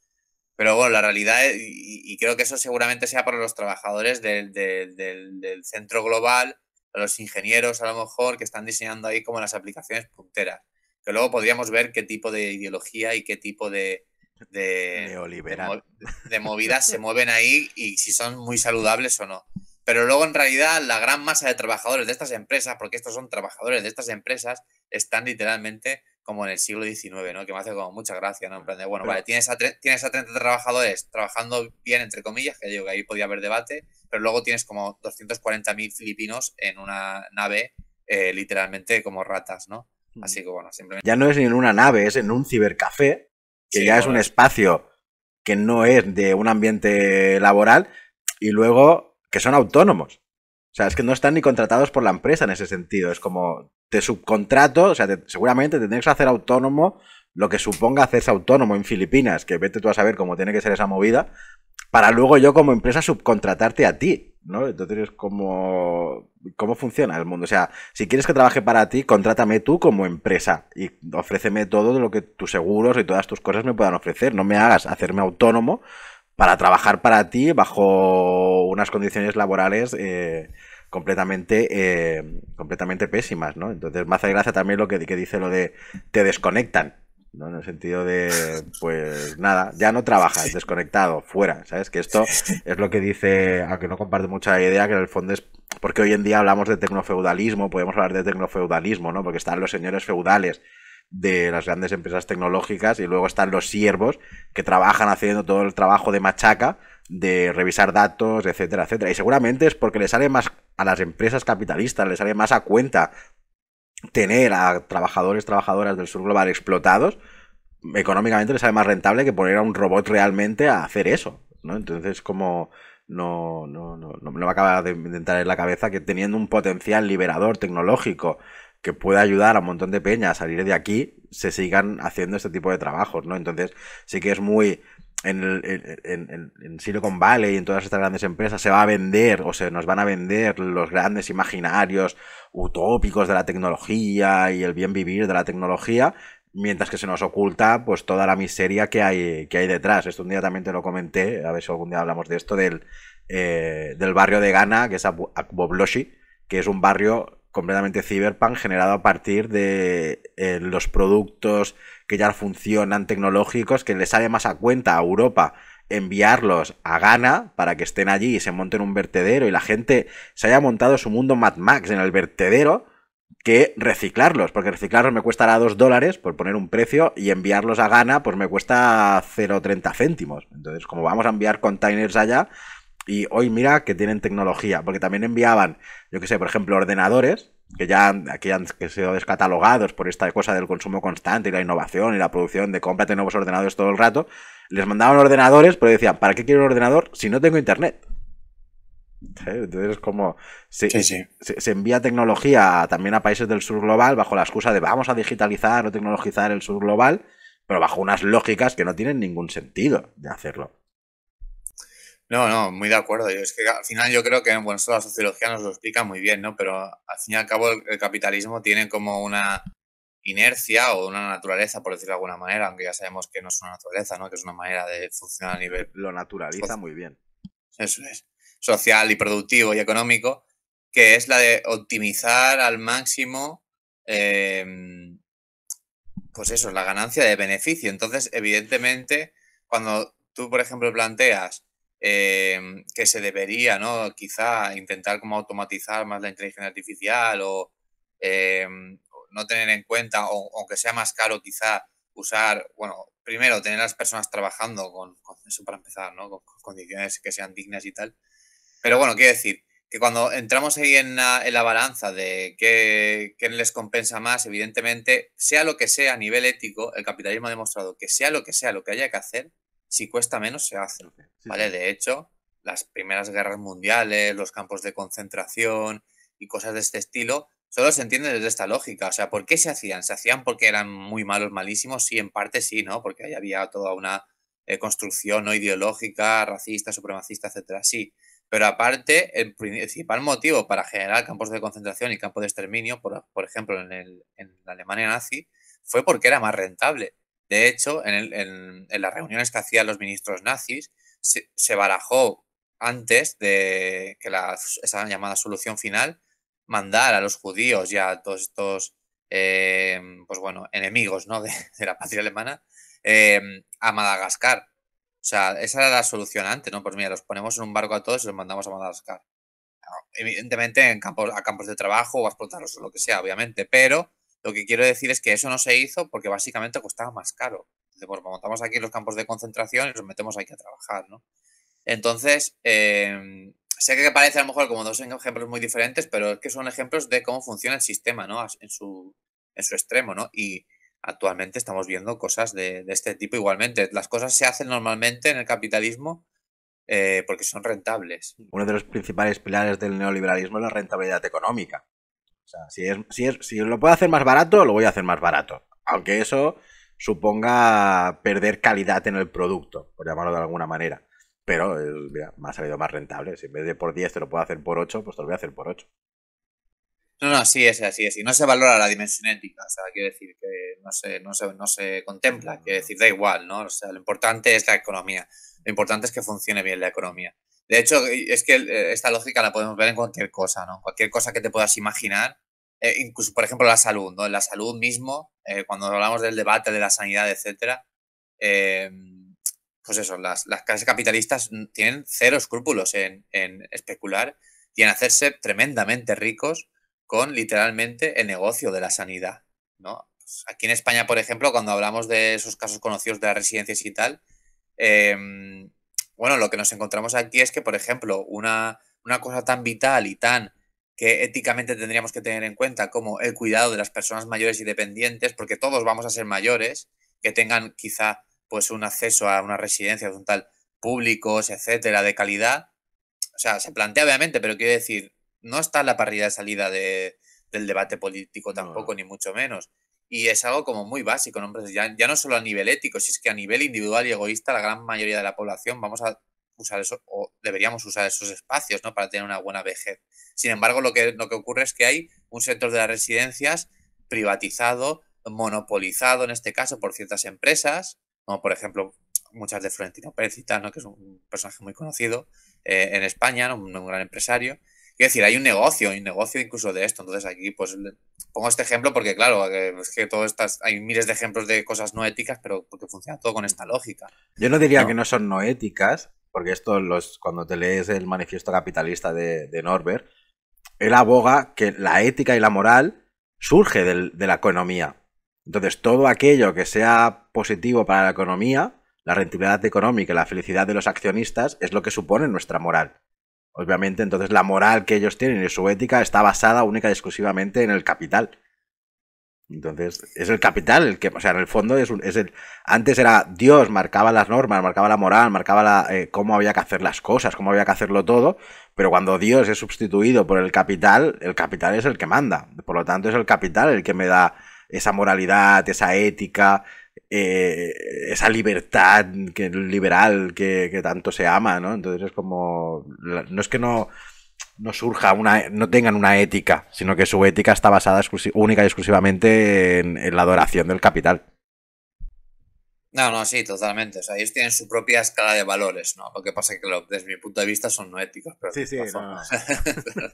Pero bueno, la realidad, y creo que eso seguramente sea para los trabajadores del centro global, a los ingenieros a lo mejor que están diseñando ahí como las aplicaciones punteras. Que luego podríamos ver qué tipo de ideología y qué tipo Neoliberal. de movidas se mueven ahí y si son muy saludables o no. Pero luego en realidad la gran masa de trabajadores de estas empresas, porque estos son trabajadores de estas empresas, están literalmente como en el siglo XIX, ¿no? Que me hace como mucha gracia, ¿no? En plan de, bueno, vale, Pero tienes a 30 trabajadores trabajando bien, entre comillas, que digo que ahí podía haber debate, pero luego tienes como 240.000 filipinos en una nave, literalmente como ratas, ¿no? Así que bueno, simplemente... ya no es ni en una nave, es en un cibercafé, que Sí, ya es un bueno, espacio que no es de un ambiente laboral, y luego que son autónomos. O sea, es que no están ni contratados por la empresa en ese sentido. Es como, te subcontrato, o sea, seguramente te tienes que hacer autónomo lo que suponga hacerse autónomo en Filipinas, que vete tú a saber cómo tiene que ser esa movida, para luego yo como empresa subcontratarte a ti, ¿no? Entonces es como... ¿Cómo funciona el mundo? O sea, si quieres que trabaje para ti, contrátame tú como empresa y ofréceme todo lo que tus seguros y todas tus cosas me puedan ofrecer. No me hagas hacerme autónomo para trabajar para ti bajo unas condiciones laborales completamente pésimas, ¿no? Entonces me hace gracia también lo que dice lo de te desconectan, ¿no? En el sentido de, pues nada, ya no trabajas, sí. desconectado, fuera, ¿sabes? Que esto es lo que dice, aunque no comparte mucha idea, que en el fondo es porque hoy en día hablamos de tecnofeudalismo, podemos hablar de tecnofeudalismo, ¿no? Porque están los señores feudales de las grandes empresas tecnológicas, y luego están los siervos que trabajan haciendo todo el trabajo de machaca, de revisar datos, etcétera, etcétera. Y seguramente es porque le sale más a las empresas capitalistas, le sale más a cuenta tener a trabajadores, trabajadoras del sur global explotados. Económicamente le sale más rentable que poner a un robot realmente a hacer eso, ¿no? Entonces, como no me acaba de entrar en la cabeza que teniendo un potencial liberador tecnológico que pueda ayudar a un montón de peña a salir de aquí, se sigan haciendo este tipo de trabajos, ¿no? Entonces, sí que es muy... En Silicon Valley y en todas estas grandes empresas se va a vender o se nos van a vender los grandes imaginarios utópicos de la tecnología y el bien vivir de la tecnología, mientras que se nos oculta pues toda la miseria que hay detrás. Esto un día también te lo comenté, a ver si algún día hablamos de esto, del barrio de Ghana, que es Agbogbloshie, que es un barrio completamente cyberpunk generado a partir de los productos que ya funcionan tecnológicos, que le sale más a cuenta a Europa enviarlos a Ghana para que estén allí y se monten un vertedero y la gente se haya montado su mundo Mad Max en el vertedero, que reciclarlos, porque reciclarlos me cuestará $2 por poner un precio y enviarlos a Ghana pues me cuesta 0,30 céntimos. Entonces, como vamos a enviar containers allá, y hoy mira que tienen tecnología, porque también enviaban, yo que sé, por ejemplo, ordenadores, que ya aquí han sido descatalogados por esta cosa del consumo constante y la innovación y la producción de cómprate nuevos ordenadores todo el rato. Les mandaban ordenadores, pero decían, ¿para qué quiero un ordenador si no tengo internet? Entonces es como se envía tecnología también a países del sur global bajo la excusa de vamos a digitalizar o tecnologizar el sur global, pero bajo unas lógicas que no tienen ningún sentido de hacerlo. No, muy de acuerdo. Es que al final yo creo que, bueno, esto la sociología nos lo explica muy bien, ¿no? Pero al fin y al cabo el capitalismo tiene como una inercia o una naturaleza, por decirlo de alguna manera, aunque ya sabemos que no es una naturaleza, ¿no? Que es una manera de funcionar a nivel Lo naturaliza muy bien. eso es, social y productivo y económico, que es la de optimizar al máximo, pues eso, la ganancia de beneficio. Entonces, evidentemente, cuando tú, por ejemplo, planteas que se debería, ¿no? Quizá intentar como automatizar más la inteligencia artificial o no tener en cuenta, o aunque sea más caro, quizá usar, bueno, primero tener a las personas trabajando con eso para empezar, ¿no? Con condiciones que sean dignas y tal. Pero bueno, quiero decir que cuando entramos ahí en la balanza de qué les compensa más, evidentemente, sea lo que sea a nivel ético, el capitalismo ha demostrado que sea lo que haya que hacer, si cuesta menos se hace, Sí, ¿vale? sí. De hecho, las primeras guerras mundiales, los campos de concentración y cosas de este estilo, solo se entienden desde esta lógica. O sea, ¿por qué se hacían? ¿Se hacían porque eran muy malos, malísimos? Sí, en parte sí, ¿no? Porque ahí había toda una construcción no ideológica, racista, supremacista, etcétera. Sí, pero aparte, el principal motivo para generar campos de concentración y campos de exterminio, por ejemplo, en la Alemania nazi, fue porque era más rentable. De hecho, en las reuniones que hacían los ministros nazis, se barajó antes de que esa llamada solución final, mandar a los judíos y a todos estos, pues bueno, enemigos, ¿no? de la patria alemana, a Madagascar. O sea, esa era la solución antes, ¿no? Pues mira, los ponemos en un barco a todos y los mandamos a Madagascar. Evidentemente a campos de trabajo o a explotarlos o lo que sea, obviamente, pero lo que quiero decir es que eso no se hizo porque básicamente costaba más caro. Entonces, pues montamos aquí los campos de concentración y los metemos aquí a trabajar, ¿no? Entonces, sé que parece a lo mejor como dos ejemplos muy diferentes, pero es que son ejemplos de cómo funciona el sistema, ¿no? En su extremo, ¿no? Y actualmente estamos viendo cosas de este tipo igualmente. Las cosas se hacen normalmente en el capitalismo porque son rentables. Uno de los principales pilares del neoliberalismo es la rentabilidad económica. O sea, si lo puedo hacer más barato, lo voy a hacer más barato. Aunque eso suponga perder calidad en el producto, por llamarlo de alguna manera. Pero mira, me ha salido más rentable. Si en vez de por 10 te lo puedo hacer por 8, pues te lo voy a hacer por 8. No, sí, es así, es así. No se valora la dimensión ética, o sea, quiero decir que no se contempla, quiero decir, da igual, ¿no? O sea, lo importante es la economía, lo importante es que funcione bien la economía. De hecho, es que esta lógica la podemos ver en cualquier cosa, ¿no? Cualquier cosa que te puedas imaginar, incluso, por ejemplo, la salud, ¿no? En la salud mismo, cuando hablamos del debate de la sanidad, etcétera, eh, pues eso, las clases capitalistas tienen cero escrúpulos en especular y en hacerse tremendamente ricos con literalmente el negocio de la sanidad, ¿no? aquí en España, por ejemplo, cuando hablamos de esos casos conocidos de las residencias y tal, bueno, lo que nos encontramos aquí es que, por ejemplo, una cosa tan vital y tan que éticamente tendríamos que tener en cuenta como el cuidado de las personas mayores y dependientes, porque todos vamos a ser mayores, que tengan quizá pues un acceso a una residencia de un tal públicos, etcétera, de calidad. O sea, se plantea obviamente, pero quiero decir, no está en la parrilla de salida del debate político No, tampoco, no. ni mucho menos. Y es algo como muy básico, ¿no? Hombre, ya no solo a nivel ético, si es que a nivel individual y egoísta, la gran mayoría de la población vamos a usar eso, o deberíamos usar esos espacios, ¿no? Para tener una buena vejez. Sin embargo, lo que ocurre es que hay un sector de las residencias privatizado, monopolizado en este caso por ciertas empresas, como por ejemplo muchas de Florentino Pérez y tal, ¿no? Que es un personaje muy conocido en España, ¿no? Un gran empresario. Quiero decir, hay un negocio incluso de esto. Entonces aquí, pues, pongo este ejemplo porque, claro, es que todo estas, hay miles de ejemplos de cosas no éticas, pero porque funciona todo con esta lógica, Yo no diría que ¿no? no son no éticas, porque esto cuando te lees el manifiesto capitalista de Norbert, él aboga que la ética y la moral surge de la economía. Entonces, todo aquello que sea positivo para la economía, la rentabilidad económica y la felicidad de los accionistas es lo que supone nuestra moral. Obviamente, entonces la moral que ellos tienen y su ética está basada única y exclusivamente en el capital. Entonces, es el capital el que, o sea, en el fondo antes era Dios, marcaba las normas, marcaba la moral, marcaba cómo había que hacer las cosas, cómo había que hacerlo todo, pero cuando Dios es sustituido por el capital es el que manda. Por lo tanto, es el capital el que me da esa moralidad, esa ética, esa libertad liberal que tanto se ama, ¿no? Entonces es como, no es que no surja no tengan una ética, sino que su ética está basada única y exclusivamente en la adoración del capital. No, no, sí, totalmente. O sea, ellos tienen su propia escala de valores, ¿no? Lo que pasa es que desde mi punto de vista son no éticos, pero Sí, tienes sí, razón. no, no.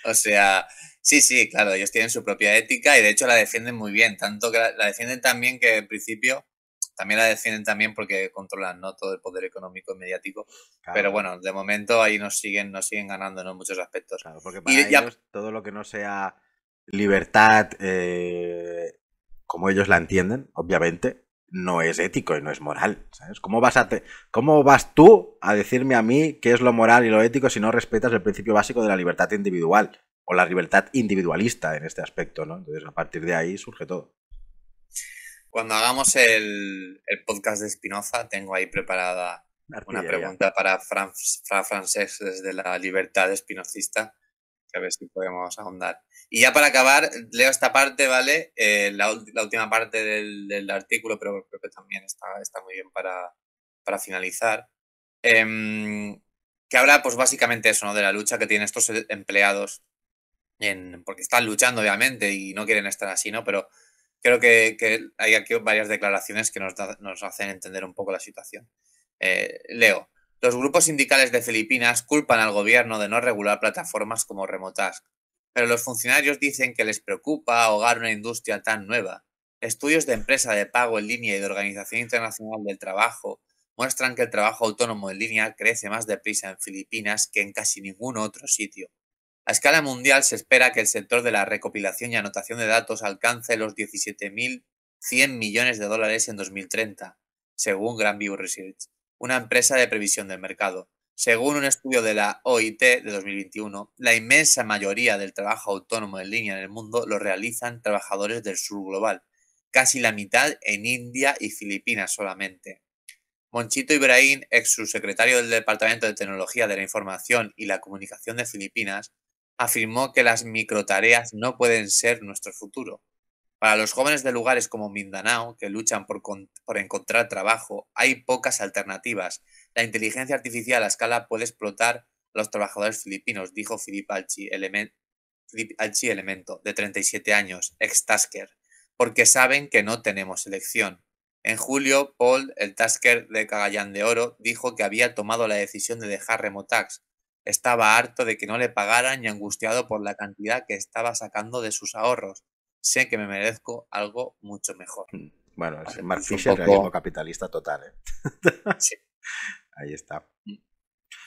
O sea, sí, sí, claro, ellos tienen su propia ética y de hecho la defienden muy bien. Tanto que la defienden también que en principio también la defienden también porque controlan, ¿no? Todo el poder económico y mediático. Claro, Pero claro. bueno, de momento ahí nos siguen ganando, ¿no? En muchos aspectos. Claro, porque para Y ya, ellos todo lo que no sea libertad, como ellos la entienden, obviamente, no es ético y no es moral. ¿Sabes? ¿Cómo vas tú a decirme a mí qué es lo moral y lo ético si no respetas el principio básico de la libertad individual? O la libertad individualista en este aspecto, ¿no? Entonces, a partir de ahí surge todo. cuando hagamos el podcast de Spinoza, tengo ahí preparada La una artillería. pregunta para Fran Francesc desde la libertad espinocista, que a ver si podemos ahondar. Y ya para acabar, leo esta parte, ¿vale? La última parte del artículo, pero creo que también está muy bien para finalizar. Que habla, pues básicamente eso, ¿no? De la lucha que tienen estos empleados, porque están luchando, obviamente, y no quieren estar así, ¿no? Pero creo que hay aquí varias declaraciones que nos hacen entender un poco la situación. Leo. Los grupos sindicales de Filipinas culpan al gobierno de no regular plataformas como Remotask, pero los funcionarios dicen que les preocupa ahogar una industria tan nueva. Estudios de empresa de pago en línea y de Organización Internacional del Trabajo muestran que el trabajo autónomo en línea crece más deprisa en Filipinas que en casi ningún otro sitio. A escala mundial se espera que el sector de la recopilación y anotación de datos alcance los 17.100 millones de dólares en 2030, según Grandview Research, una empresa de previsión del mercado. Según un estudio de la OIT de 2021, la inmensa mayoría del trabajo autónomo en línea en el mundo lo realizan trabajadores del sur global, casi la mitad en India y Filipinas solamente. Monchito Ibrahim, ex subsecretario del Departamento de Tecnología de la Información y la Comunicación de Filipinas, afirmó que las microtareas no pueden ser nuestro futuro. Para los jóvenes de lugares como Mindanao, que luchan por encontrar trabajo, hay pocas alternativas. La inteligencia artificial a escala puede explotar a los trabajadores filipinos, dijo Philip Alchi Elemento, de 37 años, ex-Tasker, porque saben que no tenemos elección. En julio, Paul, el Tasker de Cagayán de Oro, dijo que había tomado la decisión de dejar Remotax. Estaba harto de que no le pagaran y angustiado por la cantidad que estaba sacando de sus ahorros. Sé que me merezco algo mucho mejor. Bueno, es Vale, Mark pues un Fisher, realismo poco. capitalista total, ¿eh? Sí, Ahí está. No,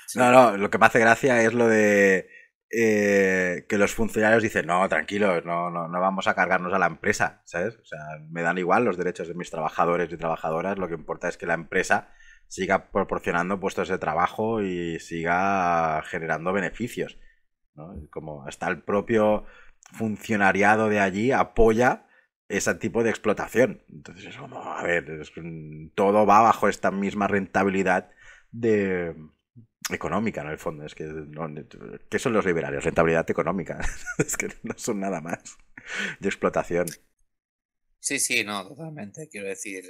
sí. no, lo que me hace gracia es lo de que los funcionarios dicen, no, tranquilos, no vamos a cargarnos a la empresa, ¿sabes? O sea, me dan igual los derechos de mis trabajadores y trabajadoras, lo que importa es que la empresa siga proporcionando puestos de trabajo y siga generando beneficios, ¿no? Como hasta el propio funcionariado de allí apoya ese tipo de explotación. Entonces es como, a ver, todo va bajo esta misma rentabilidad de económica, en el fondo. Es que, ¿qué son los liberales? Rentabilidad económica. Es que no son nada más. De explotación. Sí, sí, no, totalmente. Quiero decir,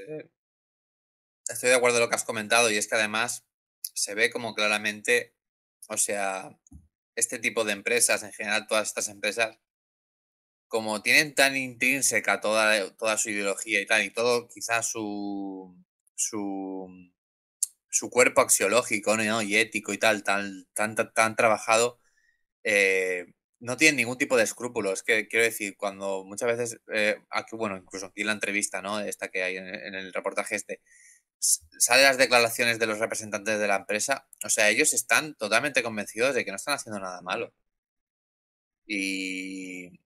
estoy de acuerdo en lo que has comentado y es que además se ve como claramente, o sea, este tipo de empresas, en general todas estas empresas, como tienen tan intrínseca toda su ideología y tal, y todo quizás su, su cuerpo axiológico, ¿no? Y ético y tal, tan trabajado, no tienen ningún tipo de escrúpulos. Que quiero decir, cuando muchas veces, aquí, bueno, incluso aquí en la entrevista, ¿no? Esta que hay en el reportaje este, salen las declaraciones de los representantes de la empresa, o sea, ellos están totalmente convencidos de que no están haciendo nada malo. Y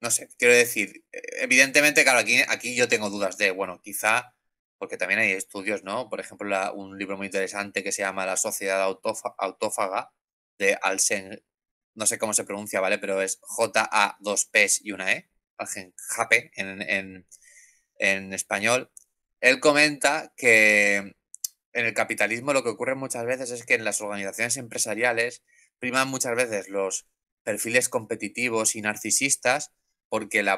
no sé, quiero decir, evidentemente, claro, aquí yo tengo dudas de, bueno, quizá, porque también hay estudios, ¿no? Por ejemplo, un libro muy interesante que se llama La sociedad autófaga de Alsen, no sé cómo se pronuncia, ¿vale? Pero es J-A, dos P's y una E, Alsen Jape en español. Él comenta que en el capitalismo lo que ocurre muchas veces es que en las organizaciones empresariales priman muchas veces los perfiles competitivos y narcisistas porque el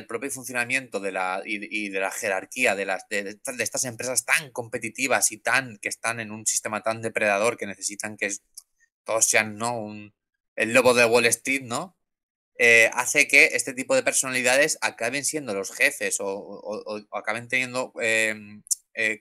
propio funcionamiento y de la jerarquía de estas empresas tan competitivas y que están en un sistema tan depredador que necesitan que todos sean, ¿no? El lobo de Wall Street, ¿no? Hace que este tipo de personalidades acaben siendo los jefes o acaben teniendo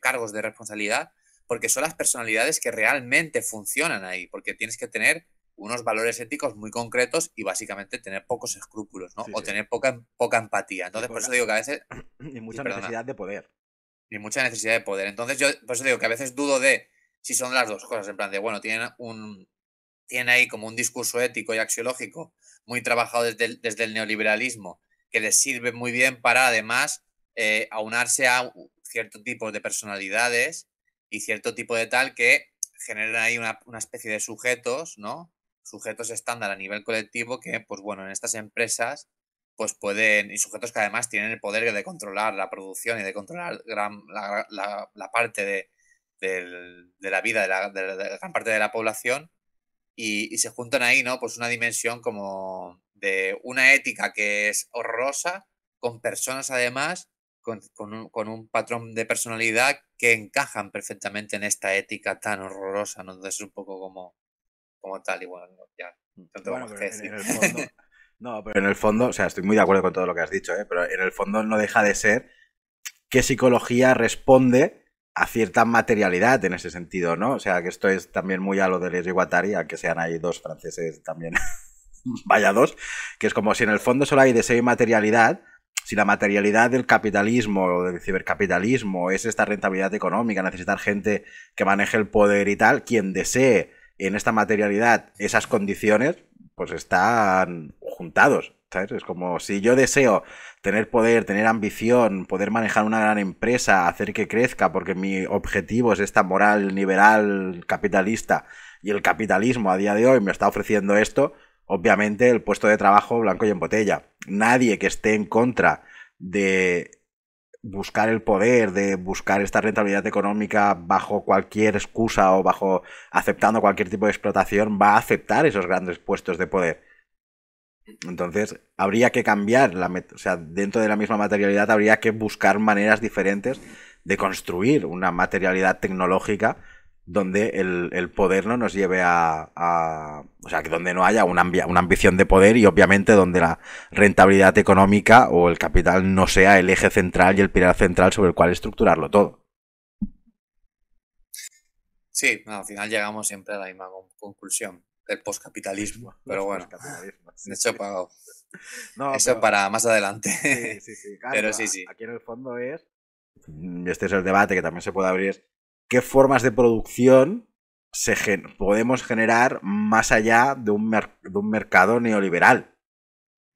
cargos de responsabilidad, porque son las personalidades que realmente funcionan ahí, porque tienes que tener unos valores éticos muy concretos y básicamente tener pocos escrúpulos, ¿no? Sí, O sí. tener poca empatía. Y, Entonces, por eso digo que a veces, y y mucha perdona, necesidad de poder. y mucha necesidad de poder. Entonces, yo por eso digo que a veces dudo de si son las dos cosas, en plan de, bueno, tienen ahí como un discurso ético y axiológico muy trabajado desde el neoliberalismo, que les sirve muy bien para además aunarse a cierto tipo de personalidades y cierto tipo de tal que generan ahí una especie de sujetos, ¿no? Sujetos estándar a nivel colectivo que, pues bueno, en estas empresas, pues pueden, y sujetos que además tienen el poder de controlar la producción y de controlar la parte de la vida de gran parte de la población y se juntan ahí, ¿no? Pues una dimensión como de una ética que es horrorosa, con personas además, con un patrón de personalidad que encajan perfectamente en esta ética tan horrorosa, ¿no? Entonces es un poco como tal, y bueno, ya no tengo Bueno, más pero que en decir. el fondo. No, pero en el fondo, o sea, estoy muy de acuerdo con todo lo que has dicho, ¿eh? Pero en el fondo no deja de ser qué psicología responde a cierta materialidad en ese sentido, ¿no? O sea, que esto es también muy a lo de Les Guattari, aunque sean ahí dos franceses también, vaya dos, que es como si en el fondo solo hay deseo y materialidad, si la materialidad del capitalismo o del cibercapitalismo es esta rentabilidad económica, necesitar gente que maneje el poder y tal, quien desee en esta materialidad esas condiciones, pues están juntados, ¿sabes? Es como si yo deseo tener poder, tener ambición, poder manejar una gran empresa, hacer que crezca, porque mi objetivo es esta moral liberal capitalista y el capitalismo a día de hoy me está ofreciendo esto, obviamente el puesto de trabajo blanco y en botella. Nadie que esté en contra de buscar el poder, de buscar esta rentabilidad económica bajo cualquier excusa o bajo aceptando cualquier tipo de explotación, va a aceptar esos grandes puestos de poder. Entonces, habría que cambiar, o sea, dentro de la misma materialidad habría que buscar maneras diferentes de construir una materialidad tecnológica donde el poder no nos lleve o sea, que donde no haya una ambición de poder y obviamente donde la rentabilidad económica o el capital no sea el eje central y el pilar central sobre el cual estructurarlo todo. Sí, no, al final llegamos siempre a la misma conclusión, el poscapitalismo, pero Los bueno, postcapitalismos, sí, de sí. hecho, No, eso pero para más adelante, sí, sí, sí. Claro, pero pero sí, sí. aquí en el fondo es, este es el debate que también se puede abrir, es qué formas de producción podemos generar más allá de de un mercado neoliberal,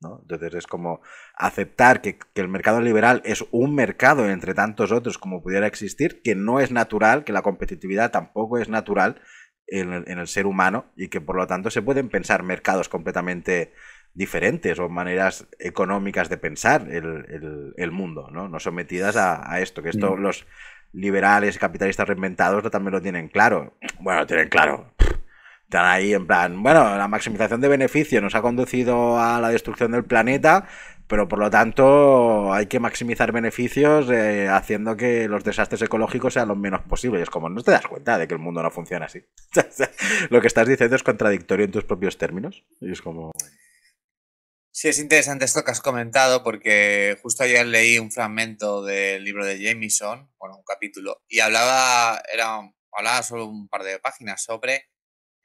¿no? Entonces es como aceptar que el mercado liberal es un mercado entre tantos otros como pudiera existir, que no es natural, que la competitividad tampoco es natural en el ser humano y que por lo tanto se pueden pensar mercados completamente diferentes o maneras económicas de pensar el mundo, ¿no? No sometidas a esto, que esto los liberales y capitalistas reinventados también lo tienen claro. Bueno, lo tienen claro. Están ahí en plan, bueno, la maximización de beneficio nos ha conducido a la destrucción del planeta, pero por lo tanto hay que maximizar beneficios haciendo que los desastres ecológicos sean lo menos posible. Es como, ¿no te das cuenta de que el mundo no funciona así? Lo que estás diciendo es contradictorio en tus propios términos. Y es como... Sí, es interesante esto que has comentado porque justo ayer leí un fragmento del libro de Jameson, bueno, un capítulo, y hablaba solo un par de páginas sobre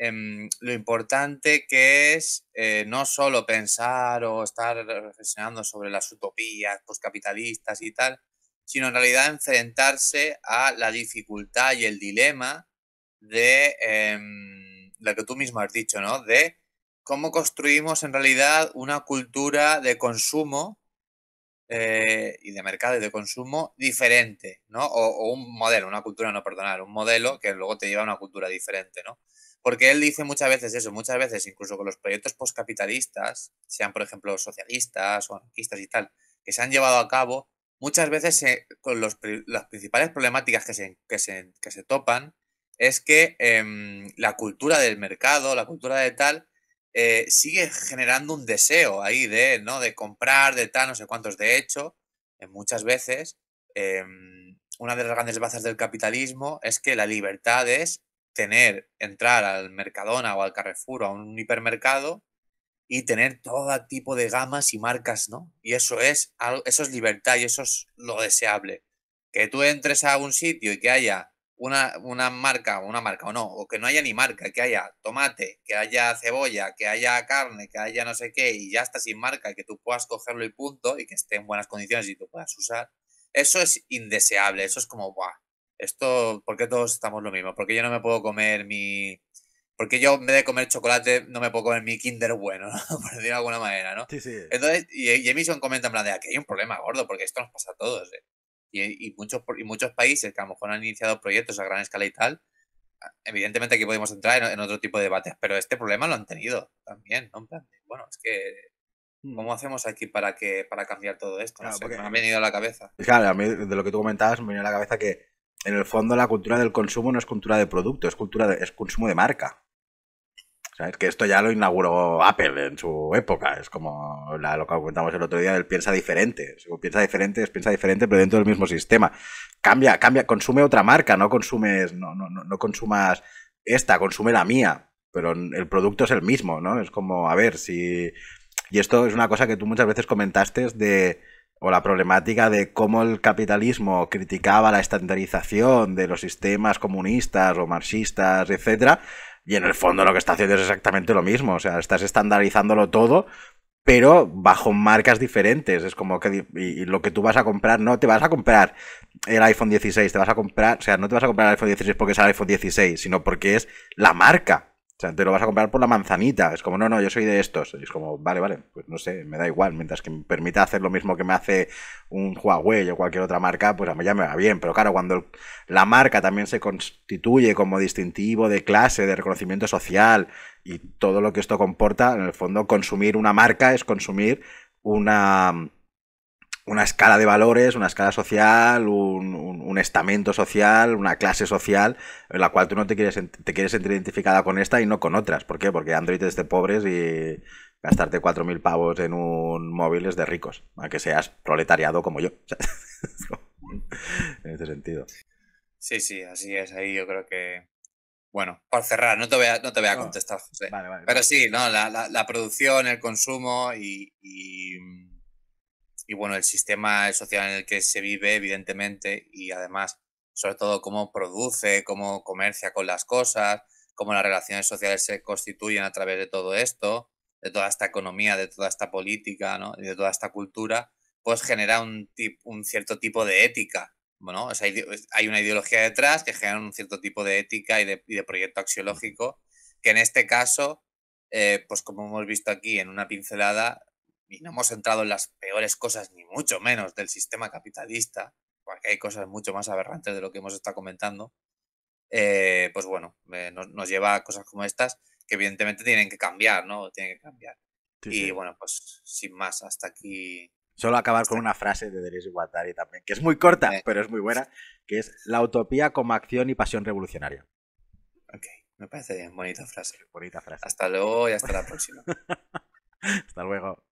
lo importante que es no solo pensar o estar reflexionando sobre las utopías postcapitalistas y tal, sino en realidad enfrentarse a la dificultad y el dilema de lo que tú mismo has dicho, ¿no? De cómo construimos en realidad una cultura de consumo y de mercado y de consumo diferente, ¿no? O un modelo, una cultura, no, perdonar, un modelo que luego te lleva a una cultura diferente, ¿no? Porque él dice muchas veces eso, muchas veces incluso con los proyectos postcapitalistas, sean por ejemplo socialistas o anarquistas y tal, que se han llevado a cabo, muchas veces con las principales problemáticas que se topan es que la cultura del mercado, la cultura de tal, sigue generando un deseo ahí de, ¿no? De comprar, de tal, no sé cuántos. De hecho, muchas veces, una de las grandes bazas del capitalismo es que la libertad es entrar al Mercadona o al Carrefour o a un hipermercado y tener todo tipo de gamas y marcas, ¿no? Y eso es libertad y eso es lo deseable. Que tú entres a un sitio y que haya una marca o no, o que no haya ni marca, que haya tomate, que haya cebolla, que haya carne, que haya no sé qué, y ya está sin marca, y que tú puedas cogerlo y punto, y que esté en buenas condiciones y tú puedas usar, eso es indeseable, eso es como, ¡buah! Esto, ¿por qué todos estamos lo mismo? ¿Por qué yo no me puedo comer porque yo en vez de comer chocolate no me puedo comer mi Kinder bueno, ¿no? Por decirlo de alguna manera, ¿no? Sí, sí. Entonces, y Emison comenta en plan de aquí hay un problema gordo, porque esto nos pasa a todos, ¿eh? Y muchos países que a lo mejor han iniciado proyectos a gran escala y tal, evidentemente aquí podemos entrar en otro tipo de debates, pero este problema lo han tenido también, ¿no? En plan de, bueno, es que, ¿cómo hacemos aquí para cambiar todo esto? No Claro, sé, me porque ha venido a la cabeza. claro, a mí de lo que tú comentabas me viene a la cabeza que en el fondo la cultura del consumo no es cultura de producto, es consumo de marca. ¿Sabes? Que esto ya lo inauguró Apple en su época. Es como lo que comentamos el otro día del piensa diferente. Si piensa diferente, pero dentro del mismo sistema. Cambia, consume otra marca, no consumes, no consumas esta, consume la mía. Pero el producto es el mismo, ¿no? Es como, a ver, si. Y esto es una cosa que tú muchas veces comentaste o la problemática de cómo el capitalismo criticaba la estandarización de los sistemas comunistas o marxistas, etcétera, y en el fondo lo que está haciendo es exactamente lo mismo. O sea, estás estandarizándolo todo, pero bajo marcas diferentes. Es como que y lo que tú vas a comprar, no te vas a comprar el iPhone 16, te vas a comprar, o sea, no te vas a comprar el iPhone 16 porque es el iPhone 16, sino porque es la marca. O sea, te lo vas a comprar por la manzanita. Es como, no, yo soy de estos. Y es como, vale, pues no sé, me da igual. Mientras que me permita hacer lo mismo que me hace un Huawei o cualquier otra marca, pues a mí ya me va bien. Pero claro, cuando la marca también se constituye como distintivo de clase, de reconocimiento social y todo lo que esto comporta, en el fondo consumir una marca es consumir una escala de valores, una escala social, un estamento social, una clase social, en la cual tú no te quieres sentir identificada con esta y no con otras. ¿Por qué? Porque Android es de pobres y gastarte 4.000 pavos en un móvil es de ricos, a que seas proletariado como yo. En ese sentido. Sí, sí, así es. Ahí yo creo que, bueno, por cerrar, no te voy a No, contestar, José. vale, Pero no. sí, ¿no? La producción, el consumo y bueno, el sistema social en el que se vive, evidentemente, y además, sobre todo, cómo produce, cómo comercia con las cosas, cómo las relaciones sociales se constituyen a través de todo esto, de toda esta economía, de toda esta política, ¿no? Y de toda esta cultura, pues genera un cierto tipo de ética, bueno, o sea, hay una ideología detrás que genera un cierto tipo de ética y de proyecto axiológico, que en este caso, pues como hemos visto aquí en una pincelada, y no hemos entrado en las peores cosas, ni mucho menos del sistema capitalista, porque hay cosas mucho más aberrantes de lo que hemos estado comentando, pues bueno, nos lleva a cosas como estas que evidentemente tienen que cambiar, ¿no? Tienen que cambiar. Sí, Y sí. bueno, pues sin más, hasta aquí. Solo acabar con Hasta una aquí. frase de Deleuze y Guattari también, que es muy corta, Eh, pero es muy buena, que es la utopía como acción y pasión revolucionaria. ok, me parece bien, bonita frase. Bonita frase. Hasta luego y hasta la próxima. Hasta luego.